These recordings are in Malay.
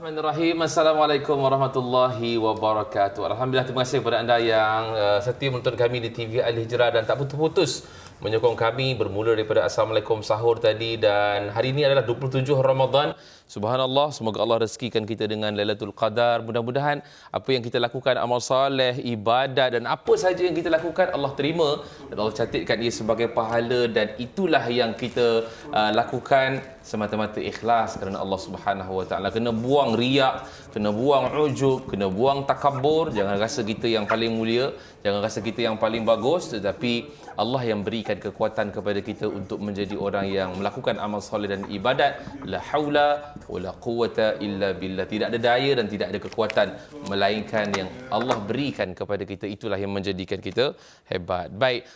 Bismillahirrahmanirrahim. Assalamualaikum warahmatullahi wabarakatuh. Alhamdulillah, terima kasih kepada anda yang setia menonton kami di TV Al-Hijrah dan tak putus-putus menyokong kami bermula daripada Assalamualaikum sahur tadi, dan hari ini adalah 27 Ramadan. Subhanallah, semoga Allah rezekikan kita dengan Lailatul Qadar. Mudah-mudahan apa yang kita lakukan, amal soleh, ibadat dan apa sahaja yang kita lakukan Allah terima dan Allah catatkan ia sebagai pahala, dan itulah yang kita lakukan semata-mata ikhlas kerana Allah Subhanahu Wa Taala. Kena buang riak, kena buang ujub, kena buang takabur. Jangan rasa kita yang paling mulia, jangan rasa kita yang paling bagus, tetapi Allah yang berikan kekuatan kepada kita untuk menjadi orang yang melakukan amal soleh dan ibadat. La haula wala quwata illa billah. Tidak ada daya dan tidak ada kekuatan melainkan yang Allah berikan kepada kita. Itulah yang menjadikan kita hebat. Baik,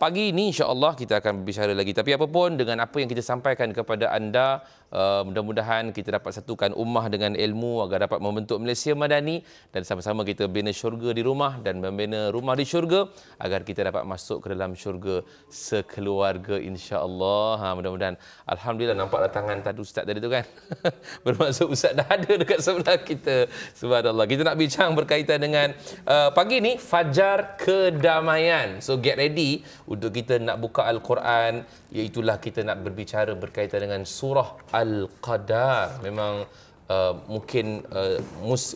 pagi ini insya-Allah kita akan berbicara lagi. Tapi apapun dengan apa yang kita sampaikan kepada anda, mudah-mudahan kita dapat satukan ummah dengan ilmu agar dapat membentuk Malaysia Madani, dan sama-sama kita bina syurga di rumah dan membina rumah di syurga agar kita dapat masuk ke dalam syurga sekeluarga, insya-Allah. Mudah-mudahan. Alhamdulillah, nampaklah tangan tadi ustaz tadi tu kan. Bermaksud ustaz dah ada dekat sebelah kita. Subhanallah. Kita nak bincang berkaitan dengan pagi ni fajar kedamaian. So get ready untuk kita nak buka Al-Quran, iaitulah kita nak berbicara berkaitan dengan surah Al-Qadar. Memang mungkin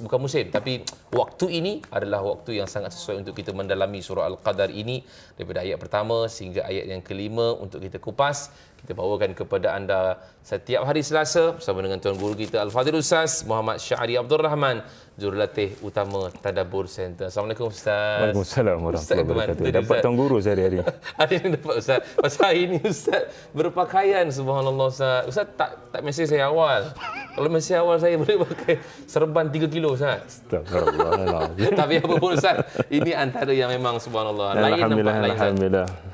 bukan musim, tapi waktu ini adalah waktu yang sangat sesuai untuk kita mendalami surah Al-Qadar ini daripada ayat pertama sehingga ayat yang kelima untuk kita kupas. Kita bawakan kepada anda setiap hari Selasa bersama dengan Tuan Guru kita Al-Fadhil Ustaz Muhammad Syahri Abdul Rahman, Jurulatih Utama Tadabbur Center. Assalamualaikum Ustaz. Waalaikumsalam warahmatullahi wabarakatuh. Dapat Tuan Guru hari-hari. Hari ini dapat Ustaz. Pasal hari ini Ustaz berpakaian, subhanallah Ustaz. Ustaz tak mesej saya awal. Kalau mesej awal saya boleh pakai serban 3 kilo Ustaz. Astagfirullah. Tapi apa pun Ustaz, ini antara yang memang subhanallah lain, nampak lain.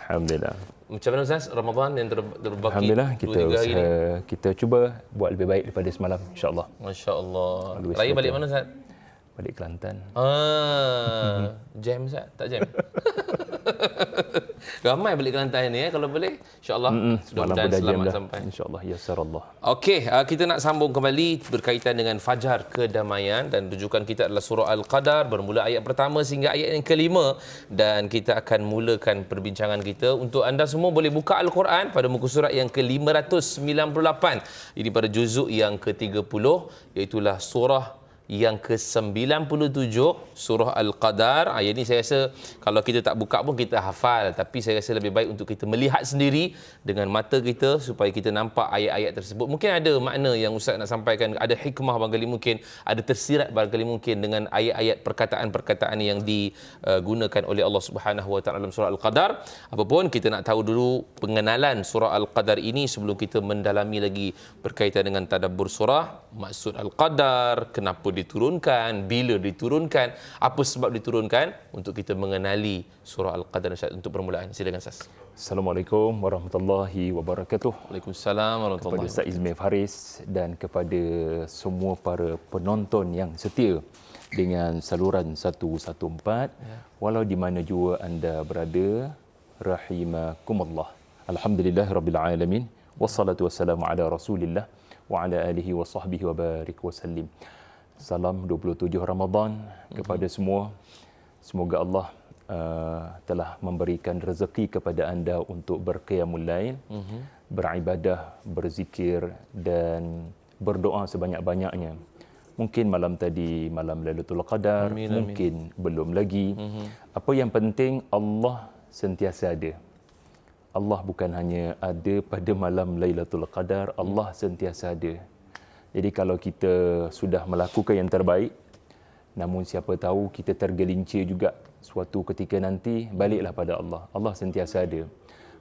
Alhamdulillah. Macam mana Ustaz Ramadan yang terbaki? Alhamdulillah, kita cuba buat lebih baik daripada semalam, insya-Allah. Masya-Allah. Raya balik mana Ustaz? Balik Kelantan. Jam Ustaz? Tak jam? Ramai balik Kelantan ni kalau boleh. InsyaAllah. Mudah-mudahan selamat sampai. InsyaAllah. Yasarallah. Okey, kita nak sambung kembali berkaitan dengan Fajar Kedamaian, dan rujukan kita adalah surah Al-Qadar bermula ayat pertama sehingga ayat yang kelima, dan kita akan mulakan perbincangan kita. Untuk anda semua boleh buka Al-Quran pada muka surat yang ke-598. Ini pada juzuk yang ke-30, iaitulah surah yang ke-97 surah Al-Qadar. Ayat ini saya rasa kalau kita tak buka pun kita hafal, tapi saya rasa lebih baik untuk kita melihat sendiri dengan mata kita supaya kita nampak ayat-ayat tersebut. Mungkin ada makna yang Ustaz nak sampaikan, ada hikmah barangkali mungkin, ada tersirat barangkali mungkin dengan ayat-ayat perkataan-perkataan yang digunakan oleh Allah Subhanahu Wa Taala dalam surah Al-Qadar. Apapun, kita nak tahu dulu pengenalan surah Al-Qadar ini sebelum kita mendalami lagi berkaitan dengan tadabbur surah, maksud Al-Qadar, kenapa diturunkan, bila diturunkan, apa sebab diturunkan, untuk kita mengenali surah Al-Qadar untuk permulaan. Silakan Ustaz. Assalamualaikum warahmatullahi wabarakatuh. Waalaikumsalam warahmatullahi wabarakatuh. Kepada Ustaz Izmir Faris dan kepada semua para penonton yang setia dengan saluran 114, walau di mana jua anda berada, rahimakumullah. Alhamdulillahirabbil alamin, wassalatu wassalamu ala Rasulillah wa ala alihi wa sahbihi wa barik wa sallim. Salam 27 Ramadan kepada semua. Semoga Allah telah memberikan rezeki kepada anda untuk berqiyamul lail, beribadah, berzikir dan berdoa sebanyak-banyaknya. Mungkin malam tadi malam Lailatul Qadar, mungkin belum lagi. Apa yang penting, Allah sentiasa ada. Allah bukan hanya ada pada malam Lailatul Qadar, Allah sentiasa ada. Jadi kalau kita sudah melakukan yang terbaik, namun siapa tahu kita tergelincir juga suatu ketika nanti, baliklah pada Allah. Allah sentiasa ada.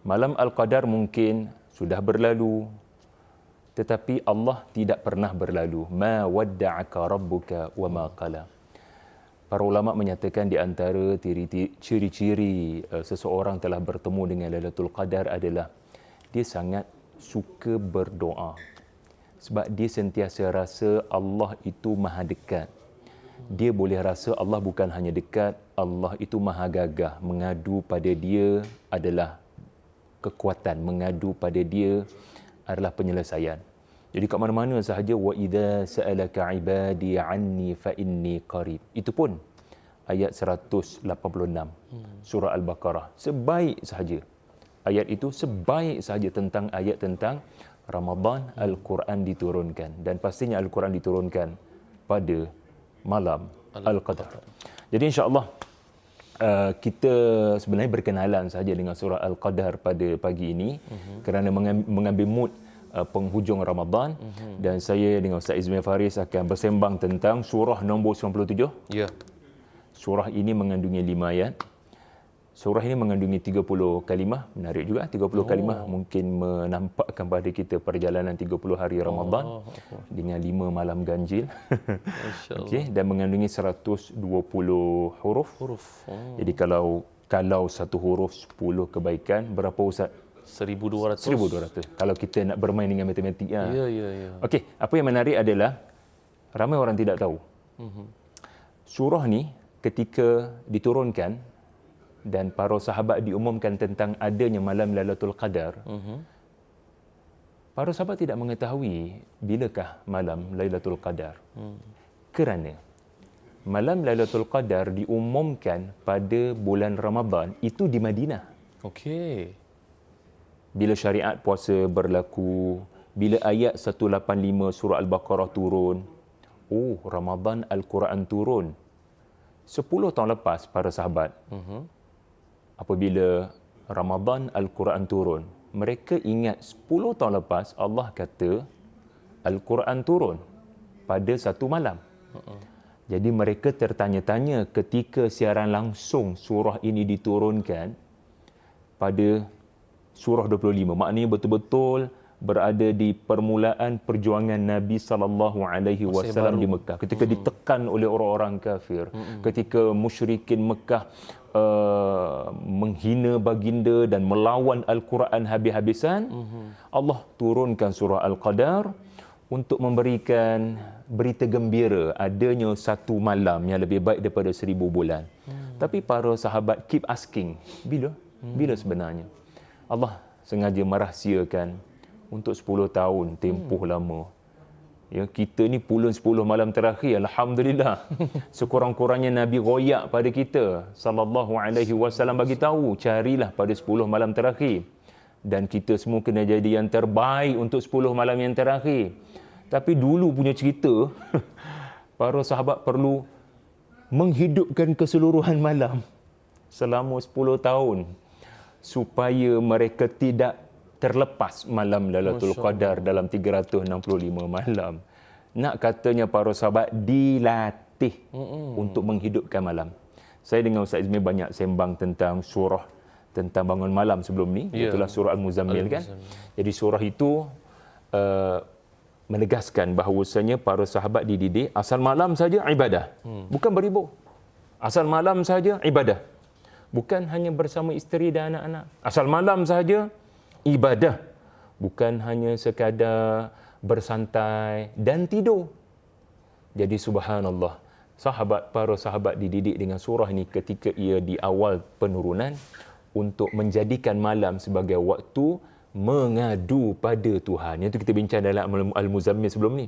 Malam Al-Qadar mungkin sudah berlalu, tetapi Allah tidak pernah berlalu. Ma wadda'aka rabbuka wa ma qala. Para ulama menyatakan di antara ciri-ciri seseorang telah bertemu dengan Lailatul Qadar adalah dia sangat suka berdoa. Sebab dia sentiasa rasa Allah itu maha dekat. Dia boleh rasa Allah bukan hanya dekat, Allah itu maha gagah. Mengadu pada dia adalah kekuatan, mengadu pada dia adalah penyelesaian. Jadi kat mana-mana sahaja wa idza sa'alaka ibadi anni fa inni qarib. Itu pun ayat 186 surah Al-Baqarah. Sebaik sahaja ayat itu, sebaik sahaja tentang ayat tentang Ramadan, Al-Quran diturunkan, dan pastinya Al-Quran diturunkan pada malam Al-Qadar. Jadi insya-Allah kita sebenarnya berkenalan sahaja dengan surah Al-Qadar pada pagi ini kerana mengambil mood penghujung Ramadan, dan saya dengan Ustaz Izmir Faris akan bersembang tentang surah nombor 97. Ya. Surah ini mengandungi 5 ayat. Surah ini mengandungi 30 kalimah. Menarik juga, 30 kalimah mungkin menampakkan pada kita perjalanan 30 hari Ramadan dengan 5 malam ganjil. Okey, dan mengandungi 120 huruf. Jadi kalau satu huruf 10 kebaikan, berapa Ustaz? 1,200. 1,200. Kalau kita nak bermain dengan matematik. Ya. Okey, apa yang menarik adalah ramai orang tidak tahu. Surah ni ketika diturunkan dan para sahabat diumumkan tentang adanya malam Lailatul Qadar, para sahabat tidak mengetahui bilakah malam Lailatul Qadar. Kerana malam Lailatul Qadar diumumkan pada bulan Ramadan itu di Madinah. Okey. Bila syariat puasa berlaku, bila ayat 185 surah Al-Baqarah turun, Ramadan Al-Quran turun. 10 tahun lepas para sahabat, apabila Ramadan Al-Quran turun, mereka ingat 10 tahun lepas Allah kata Al-Quran turun pada satu malam. Jadi mereka tertanya-tanya ketika siaran langsung surah ini diturunkan pada surah 25. Maknanya betul-betul berada di permulaan perjuangan Nabi SAW di Mekah. Ketika ditekan oleh orang-orang kafir, ketika musyrikin Mekah menghina baginda dan melawan Al-Quran habis-habisan, Allah turunkan surah Al-Qadar untuk memberikan berita gembira adanya satu malam yang lebih baik daripada 1000 bulan. Tapi para sahabat keep asking, bila sebenarnya? Allah sengaja merahsiakan untuk 10 tahun, tempoh lama. Ya, kita ni pulun 10 malam terakhir, alhamdulillah. Sekurang-kurangnya Nabi royak pada kita sallallahu alaihi wasallam bagi tahu, carilah pada 10 malam terakhir. Dan kita semua kena jadi yang terbaik untuk 10 malam yang terakhir. Tapi dulu punya cerita, para sahabat perlu menghidupkan keseluruhan malam selama 10 tahun supaya mereka tidak terlepas malam Lailatul Qadar dalam 365 malam. Nak katanya para sahabat dilatih untuk menghidupkan malam. Saya dengan Ustaz Izmir banyak sembang tentang surah tentang bangun malam sebelum ni. Itulah surah Al-Muzammil kan. Jadi surah itu menegaskan bahawasanya para sahabat dididik asal malam saja ibadah. Bukan beribu. Asal malam saja ibadah. Bukan hanya bersama isteri dan anak-anak. Asal malam saja ibadah. Bukan hanya sekadar bersantai dan tidur. Jadi subhanallah, para sahabat dididik dengan surah ini ketika ia di awal penurunan untuk menjadikan malam sebagai waktu mengadu pada Tuhan. Yang itu kita bincang dalam Al-Muzammil sebelum ni.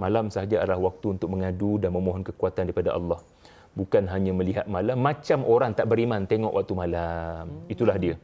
Malam sahaja adalah waktu untuk mengadu dan memohon kekuatan daripada Allah. Bukan hanya melihat malam macam orang tak beriman tengok waktu malam. Itulah dia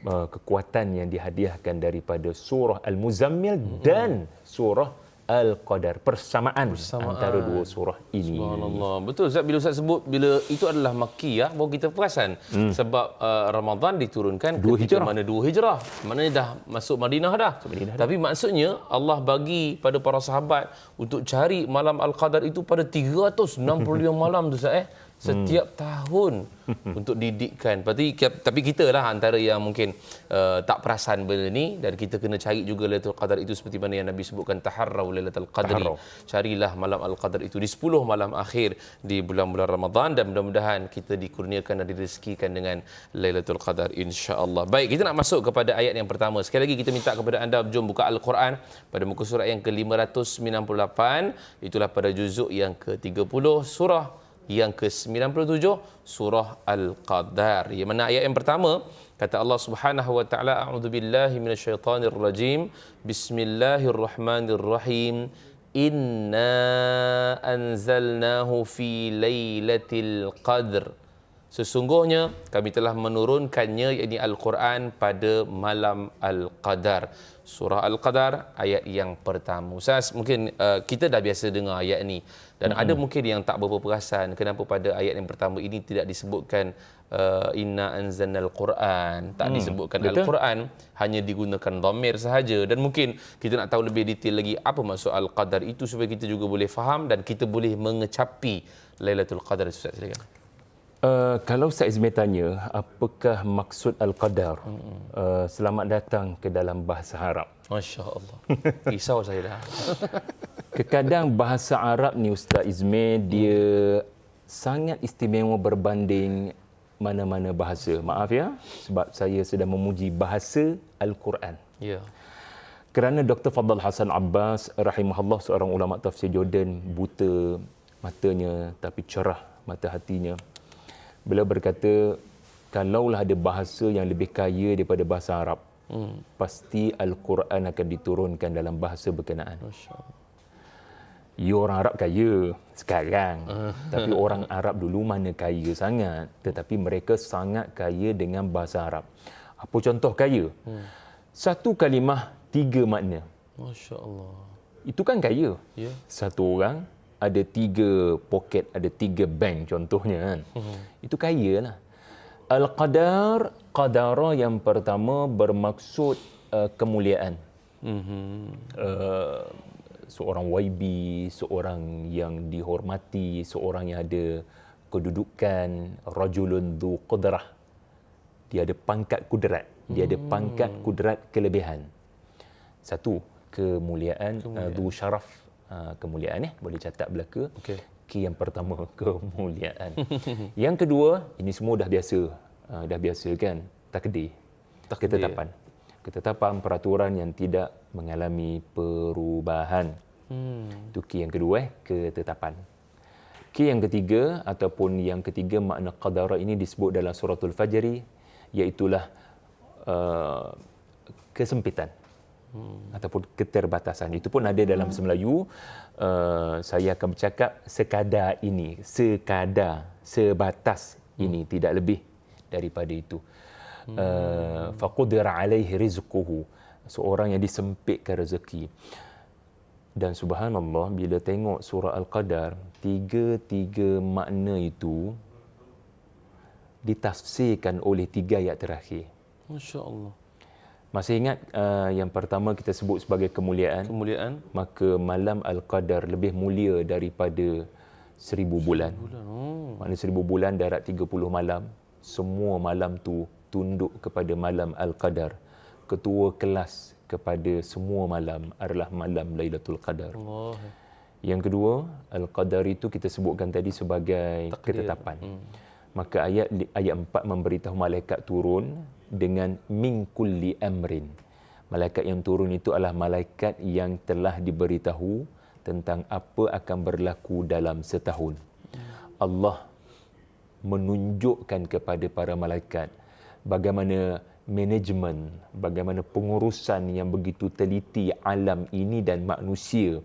kekuatan yang dihadiahkan daripada surah Al-Muzammil dan surah Al-Qadar. Persamaan antara dua surah ini. Subhanallah. Betul Ustaz, bila Ustaz sebut bila itu adalah Makkiyah, baru kita perasan sebab Ramadan diturunkan ketika mana 2 Hijrah. Maknanya dah masuk Madinah dah. Tapi maksudnya Allah bagi pada para sahabat untuk cari malam Al-Qadar itu pada 365 malam tu Ustaz setiap tahun untuk didikkan. Tapi kita lah antara yang mungkin tak perasan benda ni, dan kita kena cari juga Lailatul Qadar itu seperti mana yang Nabi sebutkan, taharrau Lailatul Qadri. Carilah malam Al-Qadar itu di 10 malam akhir di bulan-bulan Ramadan, dan mudah-mudahan kita dikurniakan dan direzekikan dengan Lailatul Qadar insya-Allah. Baik, kita nak masuk kepada ayat yang pertama. Sekali lagi kita minta kepada anda, jom buka Al-Quran pada muka surat yang ke-598. Itulah pada juzuk yang ke-30 surah yang ke-97 surah Al-Qadar. Yang mana ayat yang pertama kata Allah Subhanahu wa taala, a'udzubillahi minasyaitonir rajim. Bismillahirrahmanirrahim. Inna anzalnahu fi lailatul qadr. Sesungguhnya kami telah menurunkannya, yakni Al-Quran, pada malam Al-Qadar. Surah Al-Qadar ayat yang pertama. Ustaz, mungkin kita dah biasa dengar ayat ni dan ada mungkin yang tak berapa perasan kenapa pada ayat yang pertama ini tidak disebutkan inna anzalnal Quran, tak disebutkan Al-Quran, hanya digunakan dhamir sahaja. Dan mungkin kita nak tahu lebih detail lagi apa maksud Al-Qadar itu supaya kita juga boleh faham dan kita boleh mengecapi Lailatul Qadar. Ustaz, silakan. Kalau Ustaz Izmir tanya, apakah maksud Al-Qadar? Selamat datang ke dalam bahasa Arab. Masya Allah. Risau saya dah. Kadang bahasa Arab ni Ustaz Izmir, dia sangat istimewa berbanding mana-mana bahasa. Maaf ya, sebab saya sedang memuji bahasa Al-Quran. Ya. Kerana Dr. Fadl Hasan Abbas rahimahullah, seorang ulama tafsir Jordan, buta matanya tapi cerah mata hatinya. Beliau berkata, kalaulah ada bahasa yang lebih kaya daripada bahasa Arab, pasti Al-Quran akan diturunkan dalam bahasa berkenaan. You orang Arab kaya sekarang, tapi orang Arab dulu mana kaya sangat, tetapi mereka sangat kaya dengan bahasa Arab. Apa contoh kaya? Satu kalimah, 3 makna. Masya Allah. Itu kan kaya. Ya. Satu orang ada 3 poket, ada 3 bank contohnya kan. Itu kaya lah. Al-Qadar, qadara yang pertama bermaksud kemuliaan. Seorang YB, seorang yang dihormati, seorang yang ada kedudukan, rajulun dhu qudrah. Dia ada pangkat kudrat. Dia ada pangkat kudrat kelebihan. Satu, kemuliaan. Dhu syaraf. Kemuliaan boleh catat belaka. Okey. Yang pertama, kemuliaan. Yang kedua, ini semua dah biasa. Dah biasa kan? Takdir. Ketetapan. Ketetapan peraturan yang tidak mengalami perubahan. Itu key yang kedua, ketetapan. Key yang ketiga ataupun yang ketiga makna qadara ini disebut dalam suratul Fajri, iaitulah kesempitan. Ataupun keterbatasan. Itu pun ada dalam bahasa Melayu. Saya akan bercakap sekadar ini, sekadar, sebatas ini, tidak lebih daripada itu. Faqudira alaihi rizquhu, seorang yang disempitkan rezeki. Dan subhanallah, bila tengok surah Al-Qadar, tiga makna itu ditafsirkan oleh 3 ayat terakhir. Masya Allah. Masih ingat yang pertama kita sebut sebagai kemuliaan? Kemuliaan. Maka malam Al-Qadar lebih mulia daripada 1000 bulan. Maknanya 1000 bulan darat 30 malam. Semua malam tu tunduk kepada malam Al-Qadar. Ketua kelas kepada semua malam adalah malam Lailatul Qadar. Allah. Yang kedua, Al-Qadar itu kita sebutkan tadi sebagai ketetapan. Maka ayat 4 memberitahu malaikat turun dengan min kulli amrin. Malaikat yang turun itu adalah malaikat yang telah diberitahu tentang apa akan berlaku dalam setahun. Allah menunjukkan kepada para malaikat bagaimana manajemen, bagaimana pengurusan yang begitu teliti alam ini dan manusia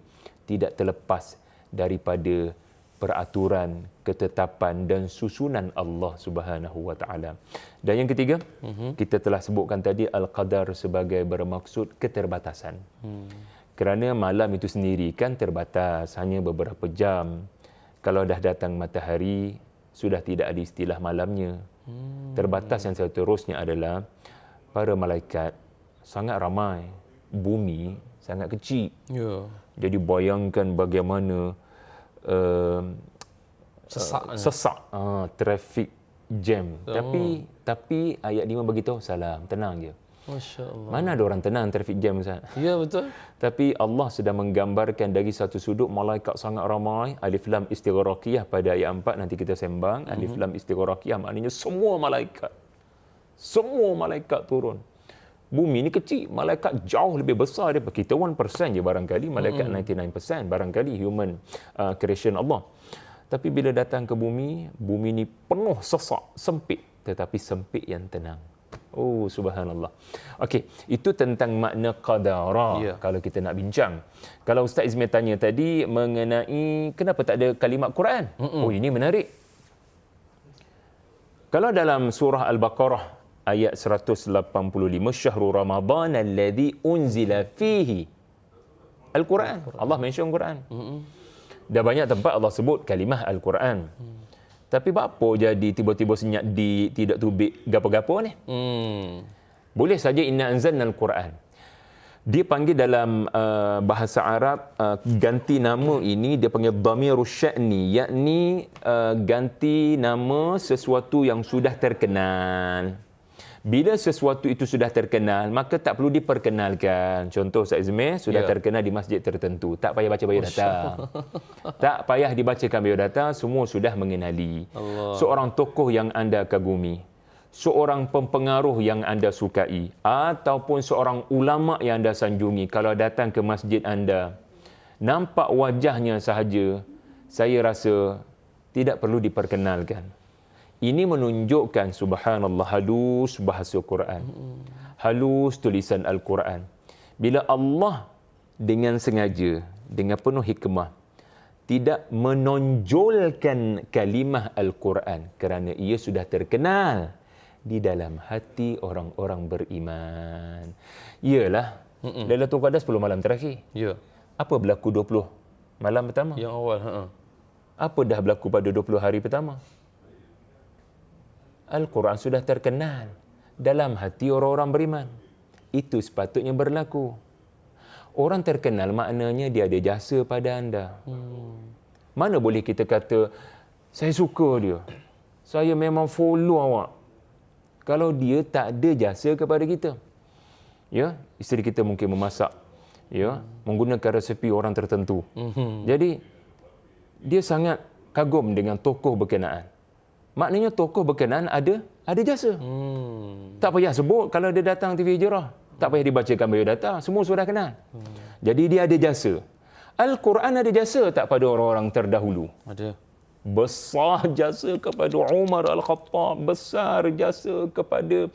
tidak terlepas daripada peraturan, ketetapan dan susunan Allah Subhanahu wa taala. Dan yang ketiga, kita telah sebutkan tadi Al-Qadar sebagai bermaksud keterbatasan. Kerana malam itu sendiri kan terbatas, hanya beberapa jam. Kalau dah datang matahari, sudah tidak ada istilah malamnya. Terbatas yang seterusnya adalah para malaikat sangat ramai, bumi sangat kecil. Jadi bayangkan bagaimana sesak, traffic jam. Tapi ayat 5 beritahu salam, tenang je. Masya Allah. Mana ada orang tenang traffic jam, Ustaz? Ya, betul. Tapi Allah sedang menggambarkan dari satu sudut malaikat sangat ramai. Alif lam istighraqiyah pada ayat 4 nanti kita sembang. Alif lam istighraqiyah maknanya semua malaikat. Semua malaikat turun. Bumi ni kecil, malaikat jauh lebih besar daripada kita. 1% je barangkali, malaikat 99% barangkali human creation Allah. Tapi bila datang ke bumi, bumi ni penuh sesak, sempit, tetapi sempit yang tenang. Oh, subhanallah. Okey, itu tentang makna qadara. Ya. Kalau kita nak bincang. Kalau Ustaz Izmir tanya tadi mengenai kenapa tak ada kalimat Quran? Oh, ini menarik. Kalau dalam surah Al-Baqarah ayat 185, syahrul Ramadan alladhi unzila fihi Al-Quran. Allah mention Quran. Dah banyak tempat Allah sebut kalimah Al-Quran. Tapi apa jadi tiba-tiba senyap di tidak tubik gapo-gapo ni? Boleh saja inna anzalna al-Quran. Dia panggil dalam bahasa Arab ganti nama ini dia panggil dhamirus sya'ni, yakni ganti nama sesuatu yang sudah terkenal. Bila sesuatu itu sudah terkenal, maka tak perlu diperkenalkan. Contoh Ustaz Izmir sudah terkenal di masjid tertentu. Tak payah baca biodata. Tak payah dibacakan biodata, semua sudah mengenali. Allah. Seorang tokoh yang anda kagumi, seorang pempengaruh yang anda sukai, ataupun seorang ulama yang anda sanjungi, kalau datang ke masjid anda, nampak wajahnya sahaja, saya rasa tidak perlu diperkenalkan. Ini menunjukkan subhanallah halus bahasa Quran. Halus tulisan Al-Quran. Bila Allah dengan sengaja, dengan penuh hikmah, tidak menonjolkan kalimah Al-Quran kerana ia sudah terkenal di dalam hati orang-orang beriman. Iyalah, Lailatul Qadar 10 malam terakhir. Ya. Apa berlaku 20 malam pertama? Yang awal. Apa dah berlaku pada 20 hari pertama? Al-Quran sudah terkenal dalam hati orang-orang beriman. Itu sepatutnya berlaku. Orang terkenal maknanya dia ada jasa pada anda. Mana boleh kita kata, saya suka dia, saya memang follow awak, kalau dia tak ada jasa kepada kita. Ya, isteri kita mungkin memasak, ya, menggunakan resepi orang tertentu. Jadi dia sangat kagum dengan tokoh berkenaan. Maknanya tokoh berkenaan ada jasa. Tak payah sebut kalau dia datang TV Hijrah. Tak payah dibacakan biodata, semua sudah kenal. Jadi dia ada jasa. Al-Quran ada jasa tak pada orang-orang terdahulu? Ada. Besar jasa kepada Umar Al-Khattab, besar jasa kepada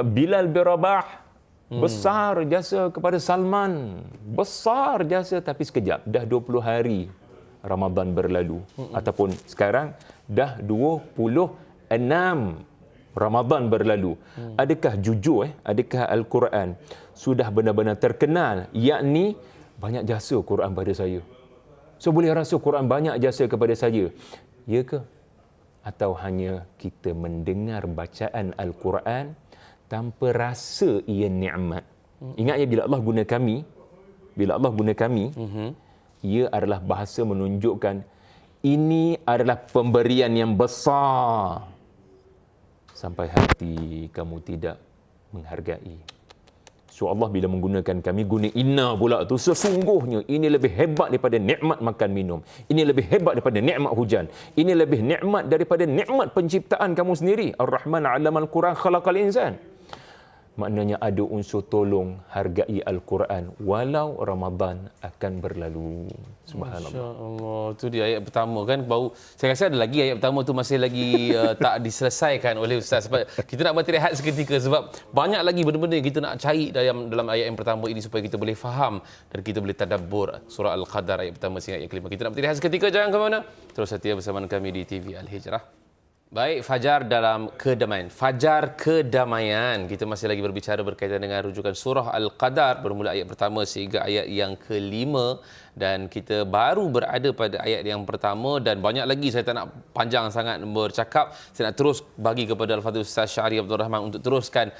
Bilal bin Rabah, besar jasa kepada Salman, besar jasa, tapi sekejap dah 20 hari Ramadan berlalu, ataupun sekarang dah 26 Ramadan berlalu. Adakah jujur adakah Al-Quran sudah benar-benar terkenal, yakni banyak jasa Quran pada saya? So boleh rasa Quran banyak jasa kepada saya. Ya ke? Atau hanya kita mendengar bacaan Al-Quran tanpa rasa ia nikmat? Ingat ya, bila Allah guna kami, ia adalah bahasa menunjukkan ini adalah pemberian yang besar. Sampai hati kamu tidak menghargai. So Allah bila menggunakan kami, guna inna pula tu, sesungguhnya ini lebih hebat daripada nikmat makan minum. Ini lebih hebat daripada nikmat hujan. Ini lebih nikmat daripada nikmat penciptaan kamu sendiri. Ar-Rahman 'allamal Quran khalaqal insan. Maknanya ada unsur tolong, hargai Al-Quran walau Ramadan akan berlalu. Subhanallah. Masya-Allah. Itu dia ayat pertama kan, baru saya rasa ada lagi ayat pertama tu masih lagi tak diselesaikan oleh ustaz, sebab kita nak berrehat seketika sebab banyak lagi benda-benda yang kita nak cari dalam ayat yang pertama ini supaya kita boleh faham dan kita boleh tadabbur surah Al-Qadar ayat pertama sehingga ayat kelima. Kita nak berrehat seketika, jangan ke mana. Terus setia bersama kami di TV Al-Hijrah. Baik, Fajar dalam kedamaian. Fajar kedamaian. Kita masih lagi berbicara berkaitan dengan rujukan surah Al-Qadar bermula ayat pertama sehingga ayat yang kelima, dan kita baru berada pada ayat yang pertama dan banyak lagi saya tak nak panjang sangat bercakap. Saya nak terus bagi kepada Al-Fadhil Ustaz Syahri Abdul Rahman untuk teruskan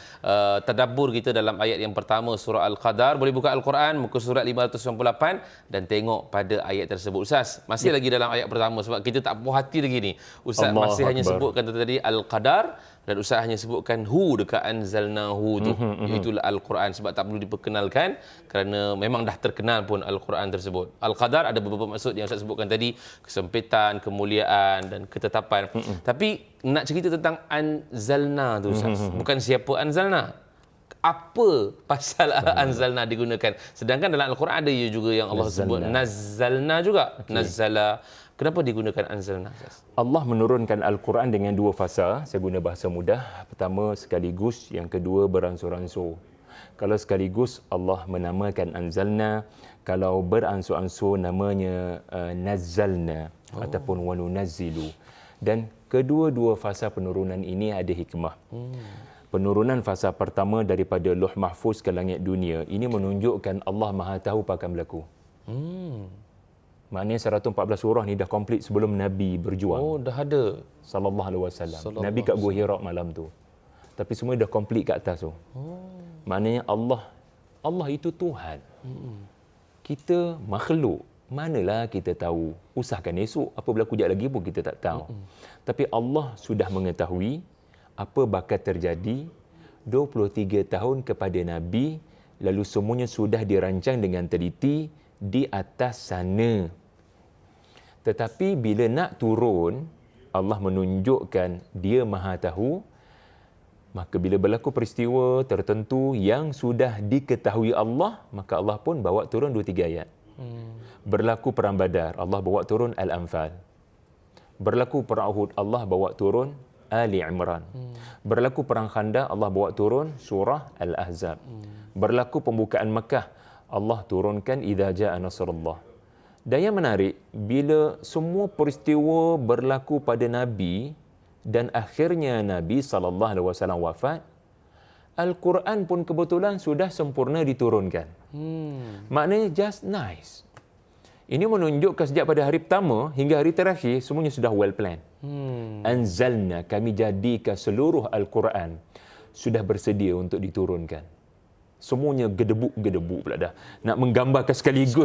tadabbur kita dalam ayat yang pertama surah Al-Qadar. Boleh buka Al-Quran muka surat 598 dan tengok pada ayat tersebut. Ustaz, masih lagi dalam ayat pertama sebab kita tak puas hati lagi ni. Ustaz Allah masih hanya Akbar. sebutkan tadi Al-Qadar dan Ustaz hanya sebutkan hu dekat anzalnahu tu, iaitu Al-Quran, sebab tak perlu diperkenalkan kerana memang dah terkenal pun Al-Quran tersebut. Al-Qadar ada beberapa maksud yang Ustaz sebutkan tadi, kesempitan, kemuliaan dan ketetapan. Tapi nak cerita tentang anzalna tu Ustaz, bukan siapa anzalna. apa pasal anzalna digunakan? Sedangkan dalam Al-Quran ada juga yang Allah sebut nazzalna juga. Nazzala. Kenapa digunakan anzalna? Allah menurunkan Al-Quran dengan dua fasa. Saya guna bahasa mudah. Pertama sekaligus, yang kedua beransur-ansur. Kalau sekaligus Allah menamakan anzalna, kalau beransur-ansur namanya nazzalna ataupun wanunazzilu. Dan kedua-dua fasa penurunan ini ada hikmah. Penurunan fasa pertama daripada Lauh Mahfuz ke langit dunia ini menunjukkan Allah Maha tahu apa akan berlaku. Maknanya 114 surah ni dah komplit sebelum Nabi berjuang. Oh, dah ada. Sallallahu alaihi wasallam. Nabi kat Gua Hira malam tu. Tapi semua dah komplit kat atas tu. Maknanya Allah itu Tuhan. Kita makhluk. Manalah kita tahu. Usahkan esok apa berlaku jap lagi pun kita tak tahu. Tapi Allah sudah mengetahui apa bakal terjadi 23 tahun kepada Nabi, lalu semuanya sudah dirancang dengan teliti di atas sana. Tetapi bila nak turun, Allah menunjukkan Dia Maha Tahu. Maka bila berlaku peristiwa tertentu yang sudah diketahui Allah, maka Allah pun bawa turun 2-3 ayat. Berlaku perang Badar, Allah bawa turun Al-Anfal. Berlaku perang Uhud, Allah bawa turun Ali Imran. Berlaku perang Khandaq, Allah bawa turun surah Al-Ahzab. Berlaku pembukaan Makkah, Allah turunkan Idza Jaa Nasrullah. Dan yang menarik, bila semua peristiwa berlaku pada Nabi dan akhirnya Nabi SAW wafat, Al-Quran pun kebetulan sudah sempurna diturunkan. Maknanya just nice. Ini menunjukkan sejak pada hari pertama hingga hari terakhir semuanya sudah well planned. Anzalna, kami jadikan seluruh Al-Quran sudah bersedia untuk diturunkan. Semuanya gedebuk pula dah. Nak menggambarkan sekaligus.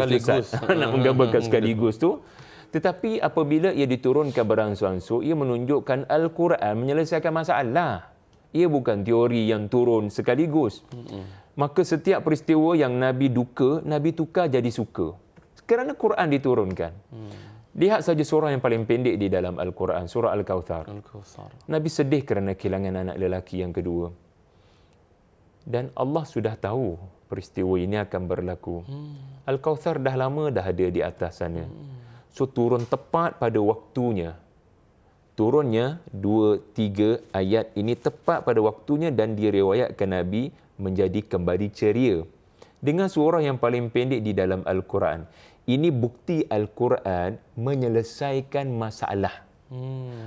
Nak menggambarkan sekaligus tu. Tetapi apabila ia diturunkan beransur-ansur, ia menunjukkan Al-Quran menyelesaikan masalah. Ia bukan teori yang turun sekaligus. Maka setiap peristiwa yang Nabi duka, Nabi tukar jadi suka. Kerana Quran diturunkan. Lihat saja surah yang paling pendek di dalam Al-Quran, surah Al-Kawthar. Nabi sedih kerana kehilangan anak lelaki yang kedua. Dan Allah sudah tahu peristiwa ini akan berlaku. Al-Kawthar dah lama dah ada di atas sana. So turun tepat pada waktunya. Turunnya 2-3 ayat ini tepat pada waktunya dan diriwayatkan Nabi menjadi kembali ceria. Dengan surah yang paling pendek di dalam Al-Quran. Ini bukti Al-Quran menyelesaikan masalah.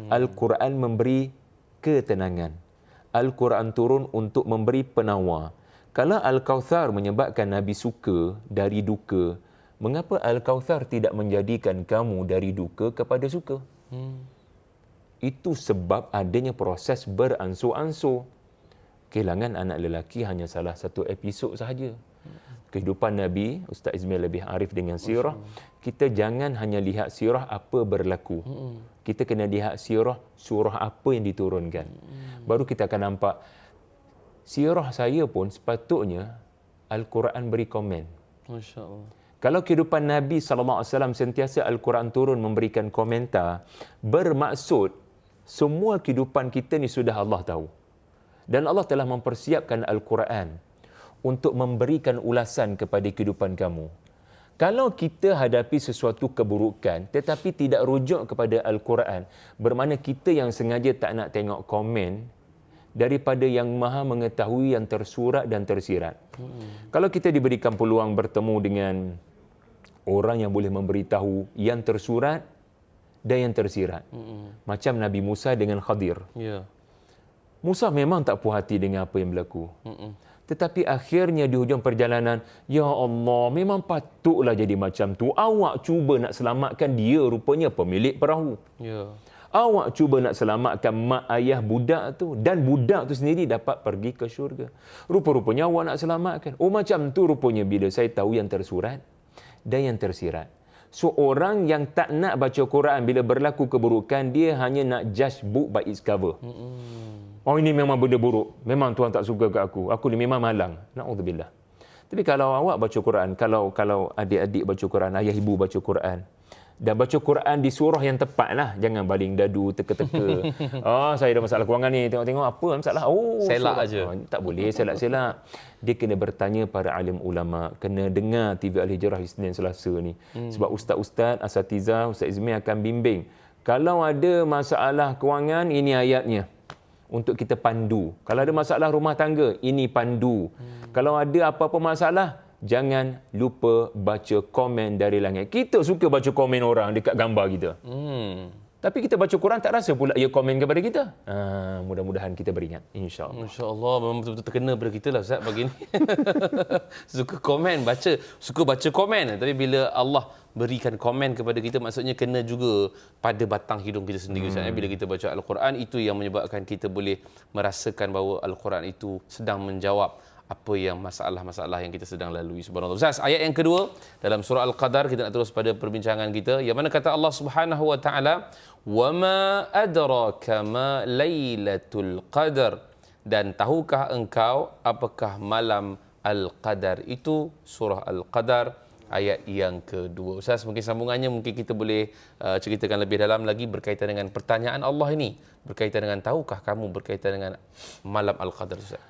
Al-Quran memberi ketenangan. Al-Quran turun untuk memberi penawar. Kalau Al-Kawthar menyebabkan Nabi suka dari duka, mengapa Al-Kawthar tidak menjadikan kamu dari duka kepada suka? Itu sebab adanya proses beransur-ansur. Kehilangan anak lelaki hanya salah satu episod sahaja. Kehidupan Nabi, Ustaz Izmir lebih arif dengan sirah. Kita jangan hanya lihat sirah apa berlaku. Kita kena lihat sirah surah apa yang diturunkan. Baru kita akan nampak sirah saya pun sepatutnya Al-Quran beri komen. Masya-Allah. Kalau kehidupan Nabi SAW sentiasa Al-Quran turun memberikan komentar, bermaksud semua kehidupan kita ni sudah Allah tahu. Dan Allah telah mempersiapkan Al-Quran untuk memberikan ulasan kepada kehidupan kamu. Kalau kita hadapi sesuatu keburukan tetapi tidak rujuk kepada Al-Quran, bermakna kita yang sengaja tak nak tengok komen daripada yang Maha mengetahui yang tersurat dan tersirat. Kalau kita diberikan peluang bertemu dengan orang yang boleh memberitahu yang tersurat dan yang tersirat. Macam Nabi Musa dengan Khadir. Musa memang tak puas hati dengan apa yang berlaku. Tetapi akhirnya di hujung perjalanan, ya Allah, memang patutlah jadi macam tu. Awak cuba nak selamatkan dia, rupanya pemilik perahu. Awak cuba nak selamatkan mak ayah budak tu, dan budak tu sendiri dapat pergi ke syurga. Rupa-rupanya awak nak selamatkan. Oh, macam tu rupanya bila saya tahu yang tersurat dan yang tersirat. So, orang yang tak nak baca Quran bila berlaku keburukan, dia hanya nak judge book by its cover. Oh, ini memang benda buruk. Memang Tuhan tak suka kat aku. Aku ni memang malang. Na'udzubillah. Tapi kalau awak baca Quran, kalau adik-adik baca Quran, ayah ibu baca Quran, Dan baca Quran di surah yang tepat lah. Jangan baling dadu, teka-teka. Saya ada masalah kewangan ni. Tengok-tengok apa masalah. Selak aja. Tak boleh selak-selak. Dia kena bertanya para alim ulama. Kena dengar TV Al-Hijrah Isnin Selasa ni. Sebab ustaz-ustaz, asatizah, Ustaz Izmi akan bimbing. Kalau ada masalah kewangan, ini ayatnya. Untuk kita pandu. Kalau ada masalah rumah tangga, ini pandu. Kalau ada apa-apa masalah, jangan lupa baca komen dari langit. Kita suka baca komen orang dekat gambar kita. Tapi kita baca Quran tak rasa pula ia komen kepada kita. Mudah-mudahan kita beringat. InsyaAllah. InsyaAllah memang betul-betul terkena pada kita lah Ustaz pagi ni. Suka komen, suka baca komen. Tapi bila Allah berikan komen kepada kita, maksudnya kena juga pada batang hidung kita sendiri. Ustaz. Bila kita baca Al-Quran, itu yang menyebabkan kita boleh merasakan bahawa Al-Quran itu sedang menjawab apa yang masalah-masalah yang kita sedang lalui. Subhanallah. Ustaz, ayat yang kedua dalam surah Al-Qadar, kita nak terus pada perbincangan kita, yang mana kata Allah Subhanahu wa taala, "Wa ma adraka ma lailatul qadar." Dan tahukah engkau apakah malam Al-Qadar itu? Surah Al-Qadar ayat yang kedua. Ustaz, mungkin sambungannya mungkin kita boleh ceritakan lebih dalam lagi berkaitan dengan pertanyaan Allah ini, berkaitan dengan tahukah kamu, berkaitan dengan malam Al-Qadar, Ustaz.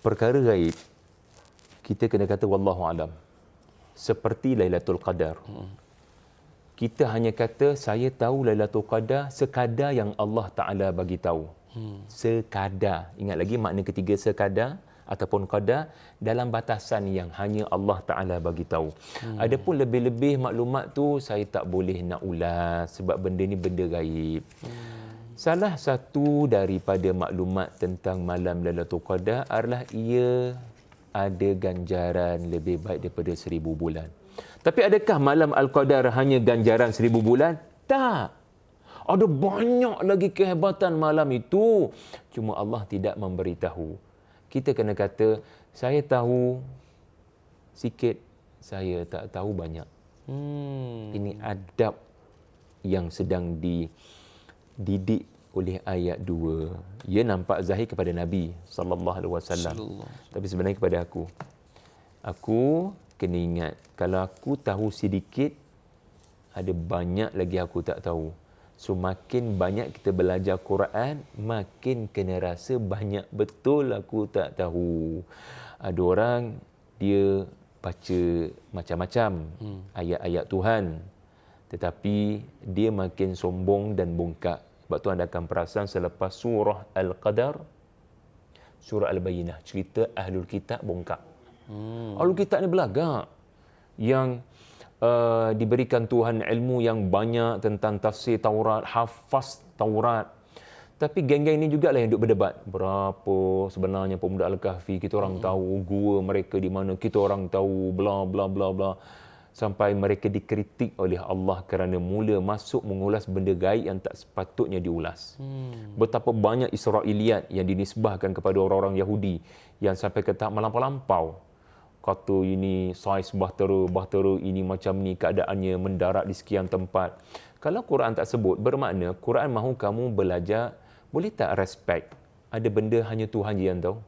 Perkara gaib, kita kena kata wallahu alam. Seperti Lailatul Qadar. Kita hanya kata saya tahu Lailatul Qadar sekadar yang Allah Taala bagi tahu. Sekadar. Ingat lagi makna ketiga, sekadar ataupun qadar, dalam batasan yang hanya Allah Taala bagi tahu. Adapun lebih-lebih maklumat tu saya tak boleh nak ulas sebab benda ni benda gaib. Salah satu daripada maklumat tentang malam Lailatul Qadar adalah ia ada ganjaran lebih baik daripada 1000 bulan. Tapi adakah malam Al-Qadar hanya ganjaran 1000 bulan? Tak. Ada banyak lagi kehebatan malam itu. Cuma Allah tidak memberitahu. Kita kena kata, saya tahu sikit, saya tak tahu banyak. Ini adab yang sedang dididik oleh ayat 2. Ia nampak zahir kepada Nabi sallallahu alaihi wasallam. Tapi sebenarnya kepada aku. Aku kena ingat, kalau aku tahu sedikit, ada banyak lagi aku tak tahu. So makin banyak kita belajar Quran, makin kena rasa banyak betul aku tak tahu. Ada orang dia baca macam-macam ayat-ayat Tuhan, tetapi dia makin sombong dan bongkak. Sebab tu anda akan perasan selepas surah Al-Qadar, surah Al-Bayyinah, cerita Ahlul Kitab bongkak. Ahlul Kitab ni belagak, yang diberikan Tuhan ilmu yang banyak tentang tafsir Taurat, hafaz Taurat. Tapi geng-geng ini juga lah yang duduk berdebat. Berapa sebenarnya pemuda Al-Kahfi, kita orang tahu gua mereka di mana, kita orang tahu bla bla bla bla. Sampai mereka dikritik oleh Allah kerana mula masuk mengulas benda gaib yang tak sepatutnya diulas. Betapa banyak Israiliyat yang dinisbahkan kepada orang-orang Yahudi yang sampai ke tahap melampau-lampau. Kata ini saiz bahtera ini macam ni keadaannya, mendarat di sekian tempat. Kalau Quran tak sebut, bermakna Quran mahu kamu belajar, boleh tak respect? Ada benda hanya Tuhan je yang tahu.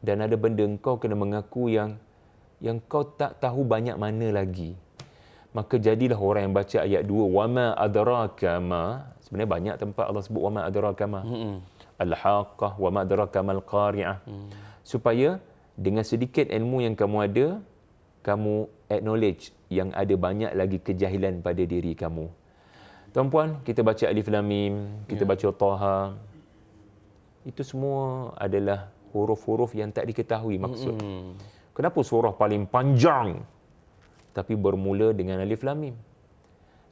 Dan ada benda engkau kena mengaku yang kau tak tahu banyak mana lagi. Maka jadilah orang yang baca ayat 2, wama adraka ma. Sebenarnya banyak tempat Allah sebut wama adraka ma. Al-Haqqah, wama adraka mal qari'ah. Supaya dengan sedikit ilmu yang kamu ada, kamu acknowledge yang ada banyak lagi kejahilan pada diri kamu. Tuan-puan, kita baca Alif Lam Mim, kita baca Taha. Itu semua adalah huruf-huruf yang tak diketahui maksud. Kenapa surah paling panjang tapi bermula dengan Alif Lam Mim?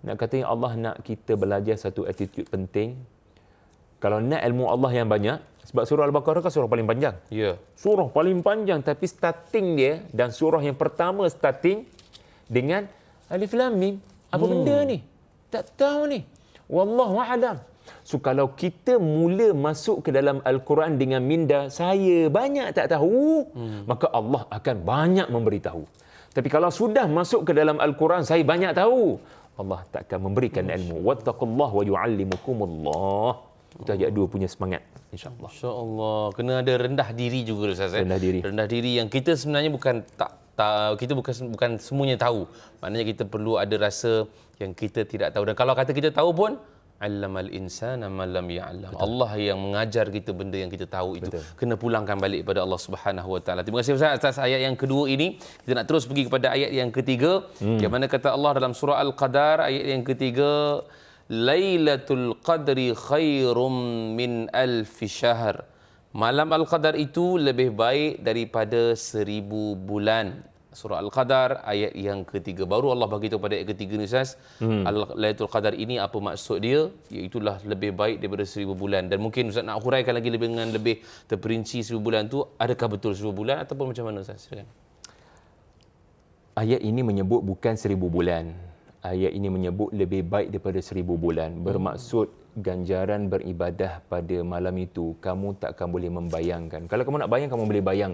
Nak katanya Allah nak kita belajar satu attitude penting. Kalau nak ilmu Allah yang banyak, sebab surah Al-Baqarah kan surah paling panjang. Ya. Surah paling panjang, tapi starting dia dan surah yang pertama starting dengan Alif Lam Mim. Apa benda ni? Tak tahu ni. Wallahu a'lam. So kalau kita mula masuk ke dalam Al-Quran dengan minda saya banyak tak tahu, maka Allah akan banyak memberitahu. Tapi kalau sudah masuk ke dalam Al-Quran saya banyak tahu, Allah takkan memberikan ilmu. Wattaqullah wa yu'allimukumullah. Itu ayat 2 punya semangat, insya-Allah. Insya-Allah. Kena ada rendah diri juga, Ustaz. Rendah diri. Rendah diri yang kita sebenarnya bukan tak kita bukan semuanya tahu. Maknanya kita perlu ada rasa yang kita tidak tahu. Dan kalau kata kita tahu pun, allamal insana ma lam ya'lam. Allah yang mengajar kita benda yang kita tahu itu. Betul. Kena pulangkan balik kepada Allah Subhanahu Wa Taala. Terima kasih Ustaz atas ayat yang kedua ini. Kita nak terus pergi kepada ayat yang ketiga. Yang mana kata Allah dalam surah Al-Qadar ayat yang ketiga, Lailatul Qadri khairum min alfi syahr. Malam Al-Qadar itu lebih baik daripada 1000 bulan. Surah Al-Qadar ayat yang ketiga. Baru Allah bagi tahu pada ayat ketiga ni Ustaz. Lailatul Qadar ini apa maksud dia? Iaitulah lebih baik daripada 1000 bulan. Dan mungkin Ustaz nak huraikan lagi dengan lebih terperinci 1000 bulan tu. Adakah betul 1000 bulan ataupun macam mana Ustaz? Silakan. Ayat ini menyebut bukan 1000 bulan. Ayat ini menyebut lebih baik daripada 1000 bulan. Bermaksud ganjaran beribadah pada malam itu kamu takkan boleh membayangkan. Kalau kamu nak bayang, kamu boleh bayang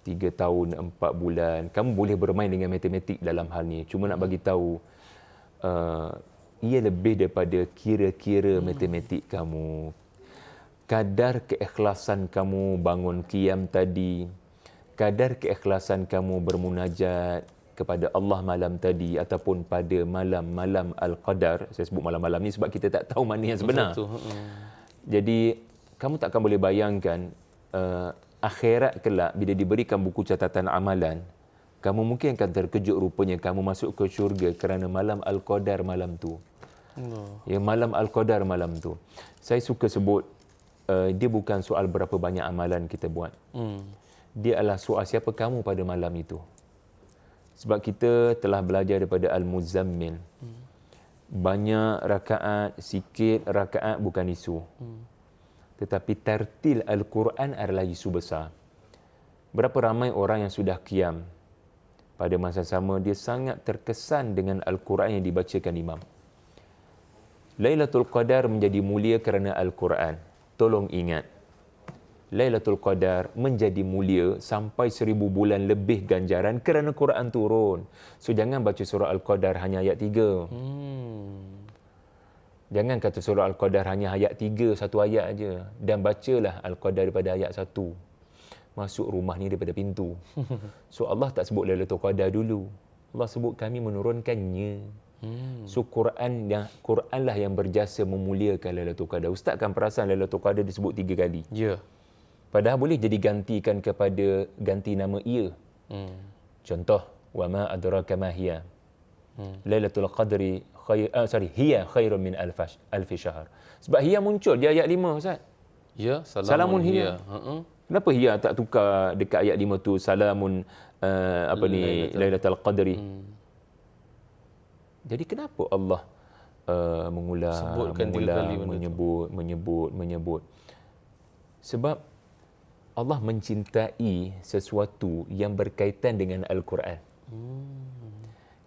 3 tahun, 4 bulan. Kamu boleh bermain dengan matematik dalam hal ni. Cuma nak bagi tahu, ia lebih daripada kira-kira matematik kamu. Kadar keikhlasan kamu bangun qiyam tadi, kadar keikhlasan kamu bermunajat kepada Allah malam tadi ataupun pada malam-malam Al-Qadar. Saya sebut malam-malam ni sebab kita tak tahu mana yang sebenar. Jadi, kamu takkan boleh bayangkan akhirat kelak bila diberikan buku catatan amalan, kamu mungkin akan terkejut rupanya kamu masuk ke syurga kerana malam Al-Qadar malam tu. Ya, malam Al-Qadar malam tu. Saya suka sebut, dia bukan soal berapa banyak amalan kita buat. Dia adalah soal siapa kamu pada malam itu. Sebab kita telah belajar daripada Al-Muzammil. Banyak rakaat, sikit rakaat bukan isu. Tetapi tartil Al-Quran adalah isu besar. Berapa ramai orang yang sudah qiyam. Pada masa sama, dia sangat terkesan dengan Al-Quran yang dibacakan imam. Lailatul Qadar menjadi mulia kerana Al-Quran. Tolong ingat. Lailatul Qadar menjadi mulia sampai 1000 bulan lebih ganjaran kerana Quran turun. So, jangan baca surah Al-Qadar hanya ayat 3. Jangan kata surah Al-Qadar hanya ayat 3, satu ayat aja. Dan bacalah Al-Qadar daripada ayat 1. Masuk rumah ni daripada pintu. So Allah tak sebut Lailatul Qadar dulu. Allah sebut kami menurunkannya. So Quranlah yang berjasa memuliakan Lailatul Qadar. Ustaz kan perasan Lailatul Qadar disebut 3 kali. Ya. Padahal boleh jadi gantikan kepada ganti nama ia. Contoh, wa ma adraka ma hiya. Lailatul Qadri hiya khairun min alfi syahr. Sebab hiya muncul di ayat 5 Ustaz. Ya, salamun hiya. Kenapa hiya tak tukar dekat ayat 5 tu salamun Lailatul Qadri? Jadi kenapa Allah menyebut. Sebab Allah mencintai sesuatu yang berkaitan dengan Al-Quran.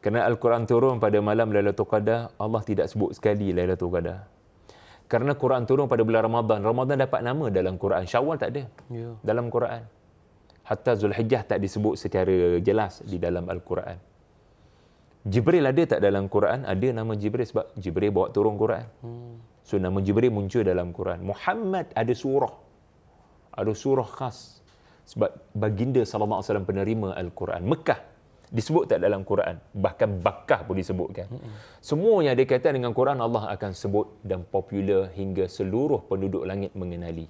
Kerana Al-Quran turun pada malam Lailatul Qadar, Allah tidak sebut sekali Lailatul Qadar. Kerana Quran turun pada bulan Ramadan, Ramadan dapat nama dalam Quran, Syawal tak ada dalam Quran. Hatta Zulhijjah tak disebut secara jelas di dalam Al-Quran. Jibril ada tak dalam Quran? Ada nama Jibril sebab Jibril bawa turun Quran. So nama Jibril muncul dalam Quran. Muhammad ada surah. Ada surah khas. Sebab baginda SAW penerima Al-Quran. Mekah disebut tak dalam Quran? Bahkan Bakkah pun disebutkan. Semua yang ada kaitan dengan Quran Allah akan sebut dan popular hingga seluruh penduduk langit mengenali.